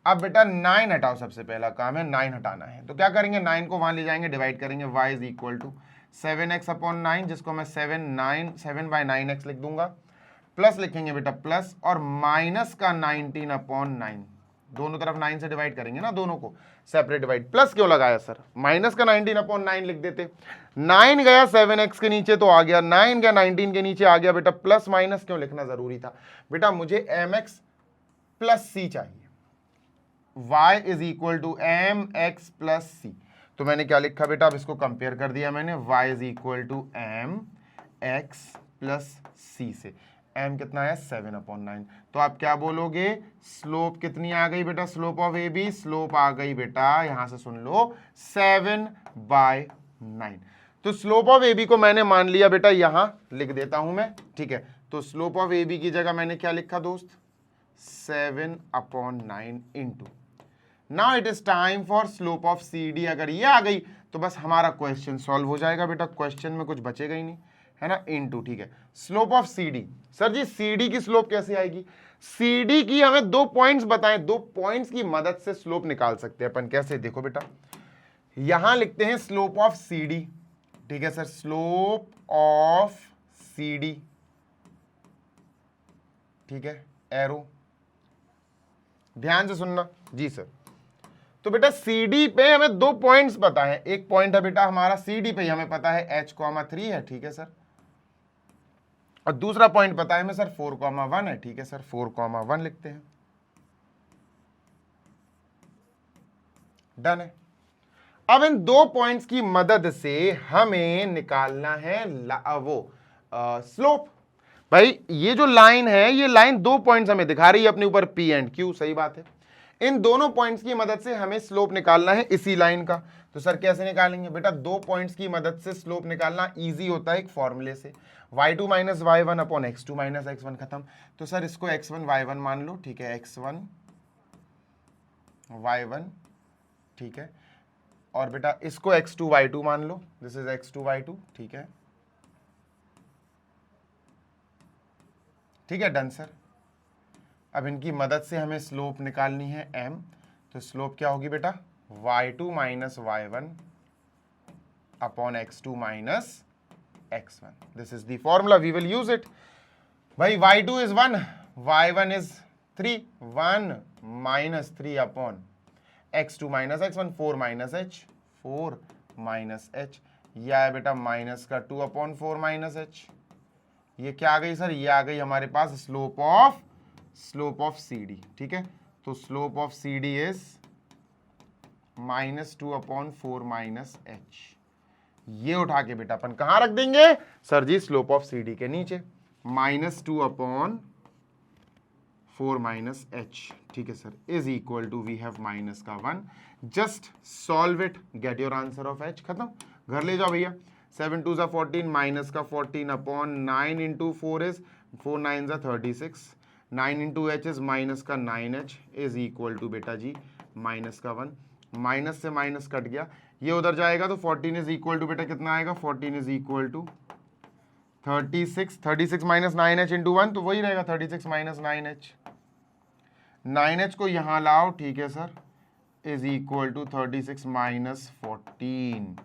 अब बेटा 9 हटाओ, सबसे पहला काम है 9 हटाना है। तो क्या करेंगे, 9 को वहां ले जाएंगे, डिवाइड करेंगे, y is equal to 7x upon 9, जिसको मैं 7/9x लिख दूंगा, प्लस लिखेंगे बेटा प्लस, और माइनस का 19 अपॉन 9, दोनों तरफ 9 से डिवाइड करेंगे ना, दोनों को सेपरेट डिवाइड। प्लस क्यों लगाया सर, माइनस का 19 अपॉन 9 लिख देते। 9 गया 7x के नीचे तो आ गया, 9 गया 19 के नीचे आ गया बेटा, प्लस माइनस क्यों लिखना जरूरी था बेटा, मुझे mx प्लस c चाहिए, y is equal to mx plus c। तो मैंने क्या लिखा बेटा, अब इसको कंपेयर कर दिया मैंने, y is equal to mx plus c से। m कितना है, 7/9। तो आप क्या बोलोगे, स्लोप कितनी आ गई बेटा, slope of A B, slope आ गई बेटा, यहां से सुन लो, 7/9। तो स्लोप ऑफ ए बी को मैंने मान लिया बेटा, यहां लिख देता हूं मैं, ठीक है। तो स्लोप ऑफ ए बी की जगह मैंने क्या लिखा दोस्त, 7/9 into, now it is time for slope of C D. अगर ये आ गई तो बस हमारा क्वेश्चन सॉल्व हो जाएगा बेटा, क्वेश्चन में कुछ बचेगा ही नहीं, है ना, इनटू, ठीक है। Slope of C D, sir जी सी डी की स्लोप कैसे आएगी, सी डी की हमें 2 पॉइंट्स बताएं, 2 पॉइंट्स की मदद से स्लोप निकाल सकते हैं अपन। कैसे, देखो बेटा, यहां लिखते हैं स्लोप ऑफ सी डी, ठीक है sir, slope of C D, ठीक है, एरो, ध्यान से सुनना जी सर। तो बेटा CD पे हमें 2 पॉइंट्स पता है, एक पॉइंट है बेटा हमारा CD पे हमें पता है H,3 है, ठीक है सर, और दूसरा पॉइंट पता है हमें सर 4,1 है, ठीक है सर, 4,1 लिखते हैं, डन है। अब इन 2 पॉइंट्स की मदद से हमें निकालना है वो स्लोप। भाई ये जो लाइन है, ये लाइन 2 पॉइंट्स हमें दिखा रही है अपने ऊपर P एंड Q, सही बात है। इन दोनों पॉइंट्स की मदद से हमें स्लोप निकालना है इसी लाइन का। तो सर कैसे निकालेंगे बेटा, 2 पॉइंट्स की मदद से स्लोप निकालना इजी होता है एक फॉर्मूले से, y2 minus y1 upon x2 minus x1, खत्म। तो सर इसको x1 y1 मान लो, ठीक है, x1 y1, ठीक है, और बेटा इसको x2 y2 मान लो, दिस इज x2 y2, ठीक है, ठीक है, डन सर। अब इनकी मदद से हमें स्लोप निकालनी है m, तो स्लोप क्या होगी बेटा, y2 minus y1 upon x2 minus x1, this is the formula, we will use it. भाई y2 is 1, y1 is 3, 1 minus 3 upon x2 minus x1, 4 minus h, 4 minus h, यह है बेटा माइनस का 2 upon 4 minus h। ये क्या आ गई sir, ये आ गई हमारे पास स्लोप ऑफ सी डी, ठीक है। तो slope of C D is -2 upon 4 minus H. ये उठा के बेटा अपन कहां रख देंगे सर जी, स्लोप ऑफ सी डी के नीचे, -2 अपॉन 4 माइनस एच, ठीक है sir, is equal to, we have minus का 1, just solve it, get your answer of H, खत्म, घर ले जाओ भैया। 7 2 सा 14, माइनस का 14 अपॉन 9 इंटू 4 इज 4 9 सा 36, 9 इंटू एच इज माइनस का 9h इज इक्वल टू बेटा जी माइनस का 1, माइनस से माइनस कट गया, ये उधर जाएगा तो 14 इज इक्वल टू बेटा कितना आएगा, 14 is equal to 36, 36 minus 9h into 1, तो वही रहेगा 36 माइनस 9h, 9h को यहाँ लाओ, ठीक है sir, is equal to 36 minus 14,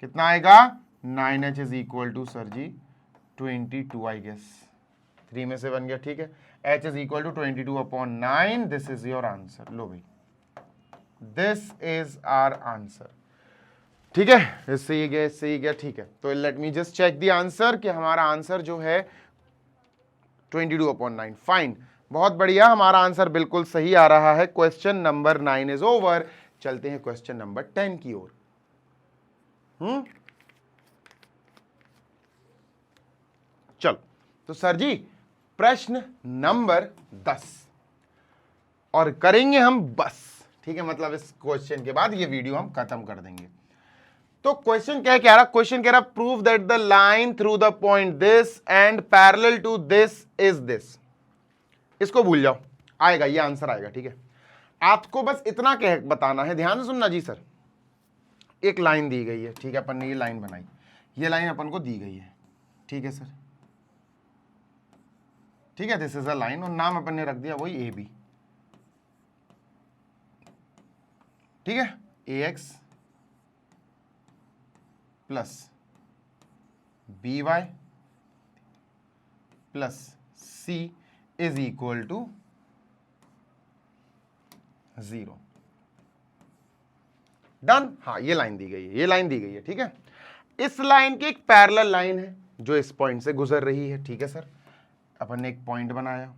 कितना आएगा, 9h is equal to sir ji 22, I guess 3 में से बन गया, ठीक है, h is equal to 22 upon 9, this is your answer. लो भाई, दिस इज आवर आंसर, ठीक है, इससे ही गया, ठीक है। तो let me just check the answer कि हमारा आंसर जो है 22 अपॉन 9, फाइन, बहुत बढ़िया, हमारा आंसर बिल्कुल सही आ रहा है। क्वेश्चन नंबर 9 इज ओवर, चलते हैं क्वेश्चन नंबर 10 की ओर। चलो, तो सर जी प्रश्न नंबर 10 और करेंगे हम बस, ठीक है, मतलब इस क्वेश्चन के बाद ये वीडियो हम खत्म कर देंगे। तो क्वेश्चन क्या कह रहा, क्वेश्चन कह रहा prove that the line through the point this and parallel to this is this. इसको भूल जाओ, आएगा ये आंसर आएगा, ठीक है। आपको बस इतना कह बताना है, ध्यान से सुनना जी सर, एक लाइन दी गई है, ठीक है, अपन ने ये लाइन बनाई, ये लाइन अपन को दी गई है, ठीक है सर, ठीक है, दिस इज अ लाइन, और नाम अपन ने रख दिया वही ए बी, ठीक है, a x plus b y plus c is equal to 0। Done. हाँ, ये लाइन दी गई है, ये लाइन दी गई है, ठीक है। इस लाइन की एक पैरेलल लाइन है जो इस पॉइंट से गुजर रही है, ठीक है सर, अपन ने एक पॉइंट बनाया,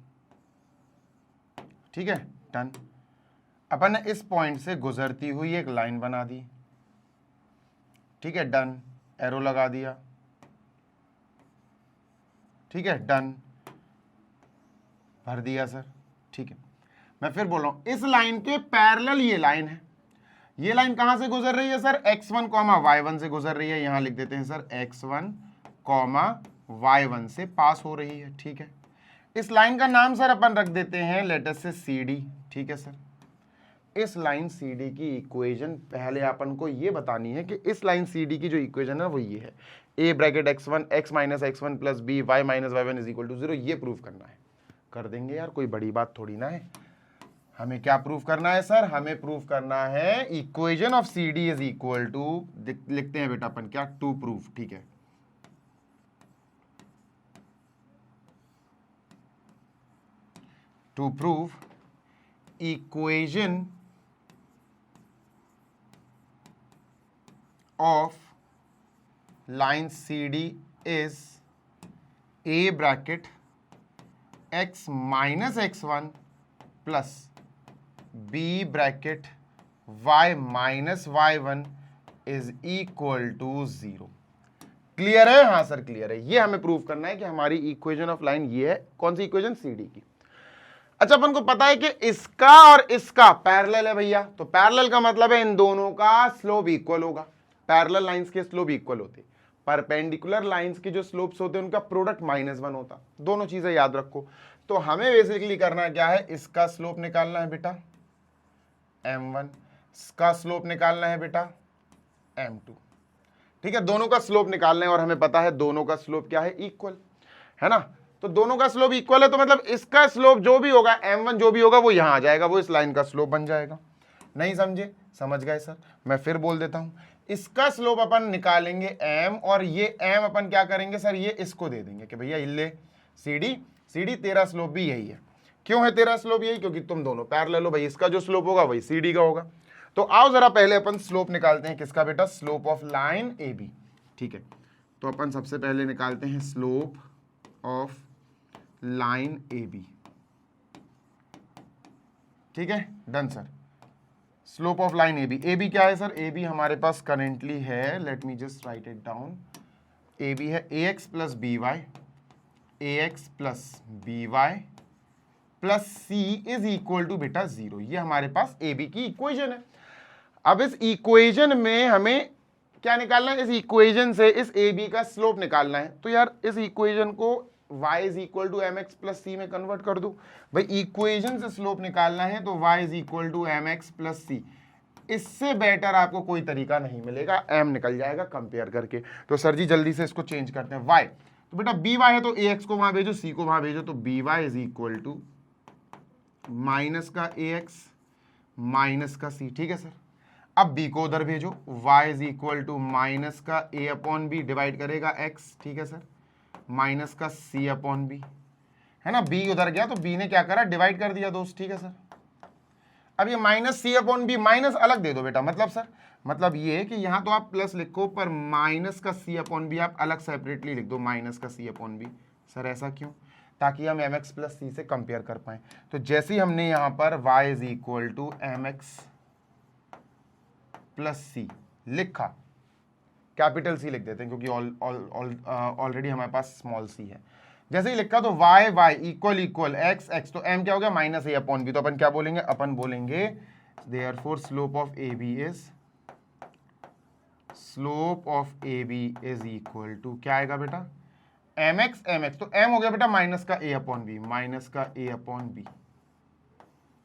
ठीक है, डन। अपन ने इस पॉइंट से गुजरती हुई एक लाइन बना दी, ठीक है, डन, एरो लगा दिया, ठीक है, डन, भर दिया सर, ठीक है। मैं फिर बोल रहा हूं, इस लाइन के पैरेलल ये लाइन है, ये लाइन कहां से गुजर रही है सर, x1 कॉमा y1 से गुजर रही है, यहां लिख देते हैं सर x1 कॉमा y1 से पास हो रही है, ठीक है। इस लाइन का नाम सर अपन रख देते हैं लेट अस से CD, ठीक है सर। इस लाइन CD की इक्वेशन पहले अपन को ये बतानी है कि इस लाइन CD की जो इक्वेशन है वो ये है, a bracket x1 x minus x1 plus b y minus y1 is equal to 0, ये प्रूव करना है। कर देंगे यार, कोई बड़ी बात थोड़ी ना है। हमें क्या प्रूफ करना है सर, हमें प्रूफ करना है equation of CD is equal to, लिखते हैं बेटा अपन क्या, टू प्रूफ, ठीक है, to proof equation of line CD is a bracket x minus x1 plus b bracket y minus y1 is equal to 0। Clear है? हाँ सर क्लियर है। ये हमें प्रूव करना है कि हमारी इक्वेशन ऑफ लाइन ये है, कौन सी इक्वेशन, CD की। अच्छा, अपन को पता है कि इसका और इसका पैरेलल है भैया, तो पैरेलल का मतलब है इन दोनों का स्लोप इक्वल होगा। पैरेलल लाइंस के स्लोप इक्वल होते, परपेंडिकुलर लाइंस के जो स्लोप्स होते हैं उनका प्रोडक्ट -1 होता। दोनों चीजें याद रखो। तो हमें बेसिकली करना क्या है, इसका स्लोप निकालना है बेटा m1, इसका स्लोप निकालना है बेटा m2, ठीक है। दोनों का स्लोप निकालना है और हमें पता है दोनों का स्लोप क्या है, इक्वल है ना। तो दोनों का स्लोप इक्वल है, तो मतलब इसका स्लोप जो भी होगा m1 जो भी होगा वो यहां आ जाएगा, वो इस लाइन का स्लोप बन जाएगा। नहीं समझे? समझ गए सर। मैं फिर बोल देता हूं, इसका स्लोप अपन निकालेंगे m, और ये m अपन क्या करेंगे सर, ये इसको दे देंगे कि भैया ले CD तेरा स्लोप भी यही है। क्यों है तेरा स्लोप यही? क्योंकि तुम दोनों पैरेलल हो भाई, इसका जो स्लोप होगा वही CD का होगा। तो आओ जरा पहले अपन स्लोप निकालते हैं, किसका बेटा, स्लोप ऑफ लाइन AB, ठीक है। तो अपन सबसे पहले निकालते हैं स्लोप ऑफ लाइन AB, ठीक है, done sir. Slope of line AB क्या है सर, AB हमारे पास करेंटली है, let me just write it down, AB है AX plus BY, AX plus BY plus C is equal to बेटा 0। ये हमारे पास AB की इक्वेशन है। अब इस इक्वेशन में हमें क्या निकालना है, इस इक्वेशन से इस AB का स्लोप निकालना है। तो यार इस इक्वेशन को y is equal to mx plus c में कन्वर्ट कर दो भाई। इक्वेशन से स्लोप निकालना है तो y is equal to mx plus c, इससे बेटर आपको कोई तरीका नहीं मिलेगा, m निकल जाएगा कंपेयर करके। तो सर जी जल्दी से इसको चेंज करते हैं, y तो बेटा by है तो ax को वहां भेजो, c को वहां भेजो, तो by is equal to minus का ax माइनस का c, ठीक है सर। अब b को उधर भेजो, y is equal to minus का a अपॉन बी डिवाइड करेगा x, ठीक है सर, माइनस का c अपॉन बी, है ना। b उधर गया तो b ने क्या करा, डिवाइड कर दिया दोस्त, ठीक है सर। अब ये minus c upon B, minus अलग दे दो बेटा, मतलब सर मतलब ये कि यहाँ तो आप प्लस लिखो पर माइनस का c अपॉन बी आप अलग सेपरेटली लिख दो, माइनस का c अपॉन बी। सर ऐसा क्यों? ताकि हम mx प्लस c से कंपेयर कर पाए। तो जैसे ही हमने यहाँ पर y is equal to mx plus c लिखा, कैपिटल C लिख देते हैं क्योंकि ऑलरेडी हमारे पास स्मॉल c है। जैसे ही लिखा तो y equal equal x x, तो m क्या हो गया, माइनस a अपॉन बी। तो अपन क्या बोलेंगे, अपन बोलेंगे therefore slope of AB is equal to क्या आएगा बेटा, mx, तो m हो गया बेटा माइनस का a अपॉन बी, माइनस का a अपॉन बी,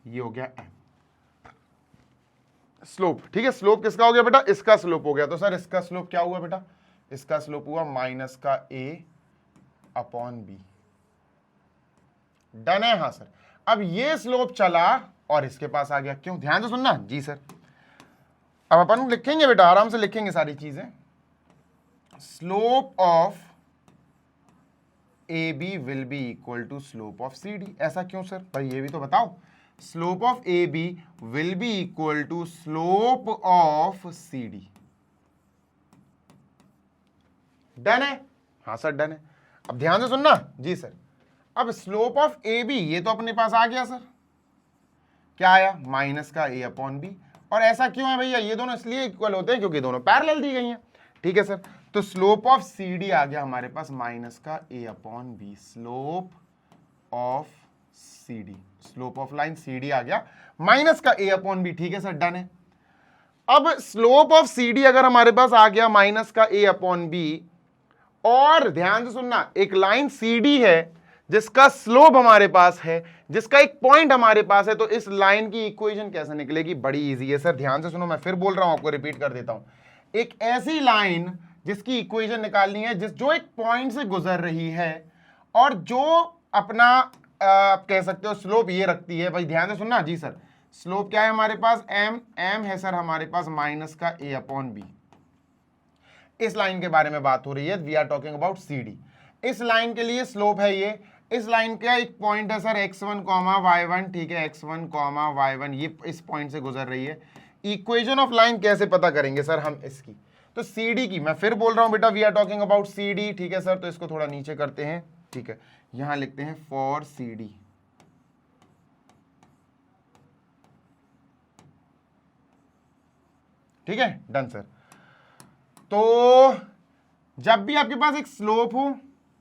ये हो गया m। स्लोप, ठीक है। स्लोप किसका हो गया बेटा? इसका स्लोप हो गया। तो सर इसका स्लोप क्या हुआ बेटा? इसका स्लोप हुआ माइनस का ए अपॉन बी। डन है? हाँ सर। अब ये स्लोप चला और इसके पास आ गया। क्यों? ध्यान से सुनना जी सर। अब अपन लिखेंगे बेटा, आराम से लिखेंगे सारी चीजें। Slope of A B will be equal to slope of C D. ऐसा क्यों सर? भाई ये भी तो बताओ। Slope of A B will be equal to slope of C D. Done है? हाँ सर डन है। अब ध्यान से सुनना जी सर। अब स्लोप ऑफ ए बी ये तो अपने पास आ गया सर। क्या आया? माइनस का ए अपॉन बी। और ऐसा क्यों है भैया? ये दोनों इसलिए इक्वल होते हैं क्योंकि दोनों पैरेलल दी गई हैं। ठीक है सर। तो स्लोप ऑफ सी डी आ गया हमारे पास माइनस का ए upon b. Slope of C D, slope of line C D आ गया माइनस का ए अपॉन बी। ठीक है सर डन है। अब स्लोप ऑफ सी डी अगर हमारे पास आ गया माइनस का ए अपॉन बी, और ध्यान से सुनना, एक लाइन सी डी है जिसका स्लोप हमारे पास है, जिसका एक पॉइंट हमारे पास है, तो इस लाइन की इक्वेशन कैसे निकलेगी? बड़ी इजी है सर। ध्यान से सुनो, मैं फिर बोल रहा हूं, आपको रिपीट कर देता हूं। एक ऐसी लाइन जिसकी इक्वेशन निकालनी है जो एक पॉइंट से गुजर रही है और जो अपना आप कह सकते हो स्लोप ये रखती है। भाई ध्यान से सुनना जी सर। स्लोप क्या है हमारे पास? एम है सर हमारे पास माइनस का ए अपॉन बी। इस लाइन के बारे में बात हो रही है। We are talking about C D. इस लाइन के लिए स्लोप है ये। इस लाइन का एक पॉइंट है सर x1, y1। ठीक है, x1, y1 ये इस पॉइंट से गुजर रही है। इक्वेशन ऑफ लाइन कैसे पता करेंगे सर हम इसकी? तो सी डी की, मैं फिर बोल रहा हूं बेटा, we are talking about C D. ठीक है सर। तो इसको थोड़ा नीचे करते हैं। ठीक है, यहां लिखते हैं फॉर सी डी। ठीक है डन सर। तो जब भी आपके पास एक स्लोप हो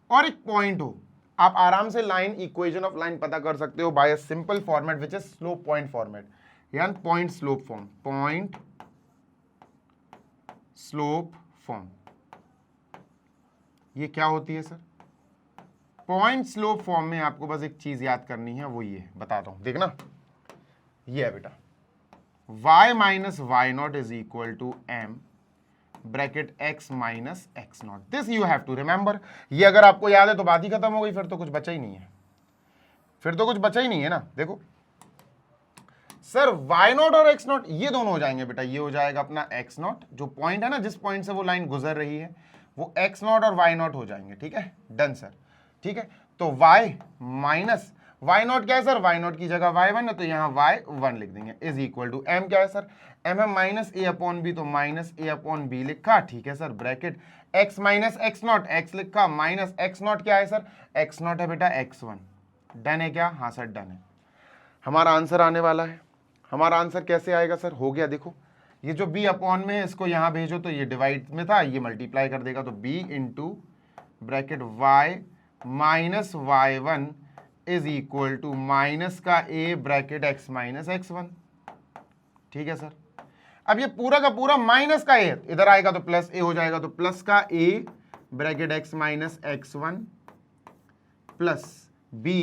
और एक पॉइंट हो, आप आराम से लाइन, इक्वेशन ऑफ लाइन पता कर सकते हो by a simple format which is slope point format, यानी point slope form. Point slope form ये क्या होती है सर? पॉइंट स्लोप फॉर्म में आपको बस एक चीज याद करनी है, वो ये बताता हूं, देखना। ये है बेटा, y minus why not is equal to M bracket x minus X naught. This you have to remember. ये अगर आपको याद है तो बात ही खत्म हो गई, फिर तो कुछ बचा ही नहीं है। फिर तो कुछ बचा ही नहीं है ना। देखो सर, y नॉट और x नॉट ये दोनों हो जाएंगे बेटा। ये हो जाएगा अपना x नॉट, जो पॉइंट है ना, जिस पॉइंट से वो लाइन गुजर रही है, वो x नॉट और y नॉट हो जाएंगे। ठीक है डन सर। ठीक है, तो y माइनस वाई नॉट क्या है सर? वाई नॉट की जगह y1 है, तो यहाँ y1 लिख देंगे, इज इक्वल टू m क्या है सर? m है माइनस ए अपॉन बी, तो माइनस ए अपॉन बी लिखा। ठीक है sir, bracket x minus X not, x लिखा, माइनस एक्स नॉट क्या है सर? एक्स नॉट है बेटा x1। डन है क्या? हाँ सर डन है। हमारा आंसर आने वाला है। हमारा आंसर कैसे आएगा सर? हो गया, देखो ये जो b अपॉन में है इसको यहाँ भेजो, तो ये डिवाइड में था, ये मल्टीप्लाई कर देगा, तो b into bracket y minus y1 is equal to minus का a bracket x minus x1। ठीक है सर। अब ये पूरा का पूरा माइनस का a इधर आएगा तो प्लस a हो जाएगा, तो प्लस का a bracket x minus x1 plus b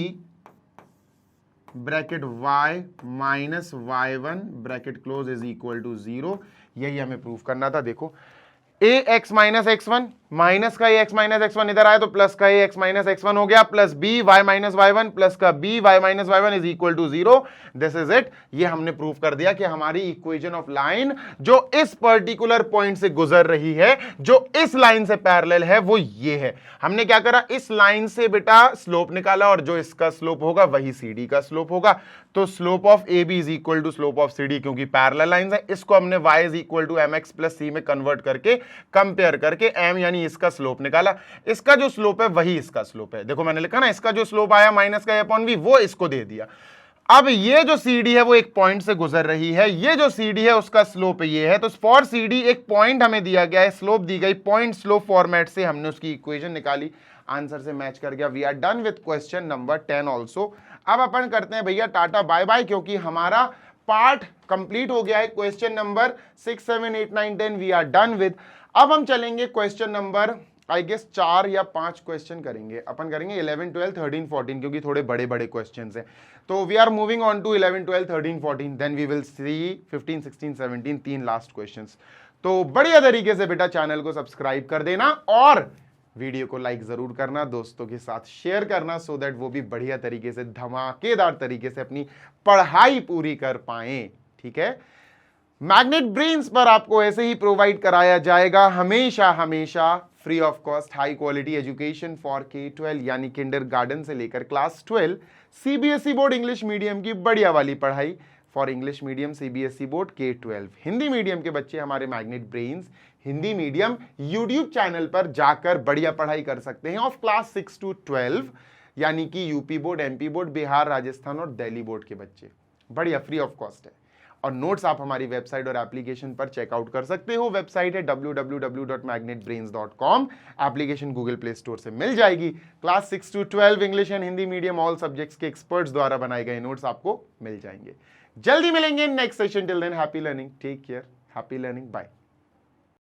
bracket y minus y1 bracket close is equal to 0। यही हमें प्रूफ करना था। देखो a x minus x1 minus का a x माइनस x1 इधर आया तो प्लस का a x माइनस x1 हो गया, plus b y minus y1 plus का b y minus y1 is equal to 0। This is it. ये हमने प्रूफ कर दिया कि हमारी इक्वेशन ऑफ लाइन जो इस पर्टिकुलर पॉइंट से गुजर रही है, जो इस लाइन से पैरेलल है, वो ये है। हमने क्या करा? इस लाइन से बेटा स्लोप निकाला, और जो इसका स्लोप होगा वही CD का स्लोप होगा। तो slope of AB is equal to slope of CD, क्योंकि पैरेलल लाइंस है, इसको हमने y is equal to mx plus c में कन्वर्ट करके कंपेयर करके m यानी इसका स्लोप निकाला। इसका जो स्लोप है वही इसका स्लोप है। देखो मैंने लिखा ना, इसका जो स्लोप आया माइनस का a अपॉन b, वो इसको दे दिया। अब ये जो CD है वो एक पॉइंट से गुजर रही है, ये जो CD है उसका स्लोप ये है। तो फॉर CD एक पॉइंट हमें दिया गया है, स्लोप दी गई, पॉइंट स्लोप फॉर्मेट से हमने उसकी इक्वेशन निकाली, आंसर से मैच कर गया। We are done with question number 10 also. अब अपन करते हैं भैया टाटा बाय बाय, क्योंकि हमारा पार्ट कंप्लीट हो गया है। Question number 6, 7, 8, 9, 10 we are done with. अब हम चलेंगे क्वेश्चन नंबर आई गेस 4 या 5 क्वेश्चन करेंगे अपन, करेंगे 11, 12, 13, 14 क्योंकि थोड़े बड़े बड़े क्वेश्चन हैं। तो we are moving on to 11, 12, 13, 14, then we will see 15, 16, 17, 3 last questions. तो बढ़िया तरीके से बेटा चैनल को सब्सक्राइब कर देना और वीडियो को लाइक जरूर करना, दोस्तों के साथ शेयर करना, सो दैट वो भी बढ़िया तरीके से धमाकेदार तरीके से अपनी पढ़ाई पूरी कर पाए। ठीक है, मैग्नेट ब्रेन्स पर आपको ऐसे ही प्रोवाइड कराया जाएगा हमेशा हमेशा free of cost high quality education for K-12 यानी किंडरगार्टन से लेकर class 12 CBSE board English medium की बढ़िया वाली पढ़ाई for English medium CBSE board K-12। Hindi medium के बच्चे हमारे magnet brains Hindi medium YouTube channel पर जाकर बढ़िया पढ़ाई कर सकते हैं ऑफ क्लास 6 to 12 यानी कि UP board, MP board, Bihar, Rajasthan और दिल्ली बोर्ड के बच्चे, बढ़िया फ्री ऑफ कॉस्ट है। और नोट्स आप हमारी वेबसाइट और एप्लीकेशन पर चेकआउट कर सकते हो। वेबसाइट है www.magnetbrains.com। Application Google play store से मिल जाएगी। Class 6 to 12 English and Hindi medium all subjects के एक्सपर्ट्स द्वारा बनाए गए नोट्स आपको मिल जाएंगे। जल्दी मिलेंगे next session. Till then happy learning, take care, happy learning, bye.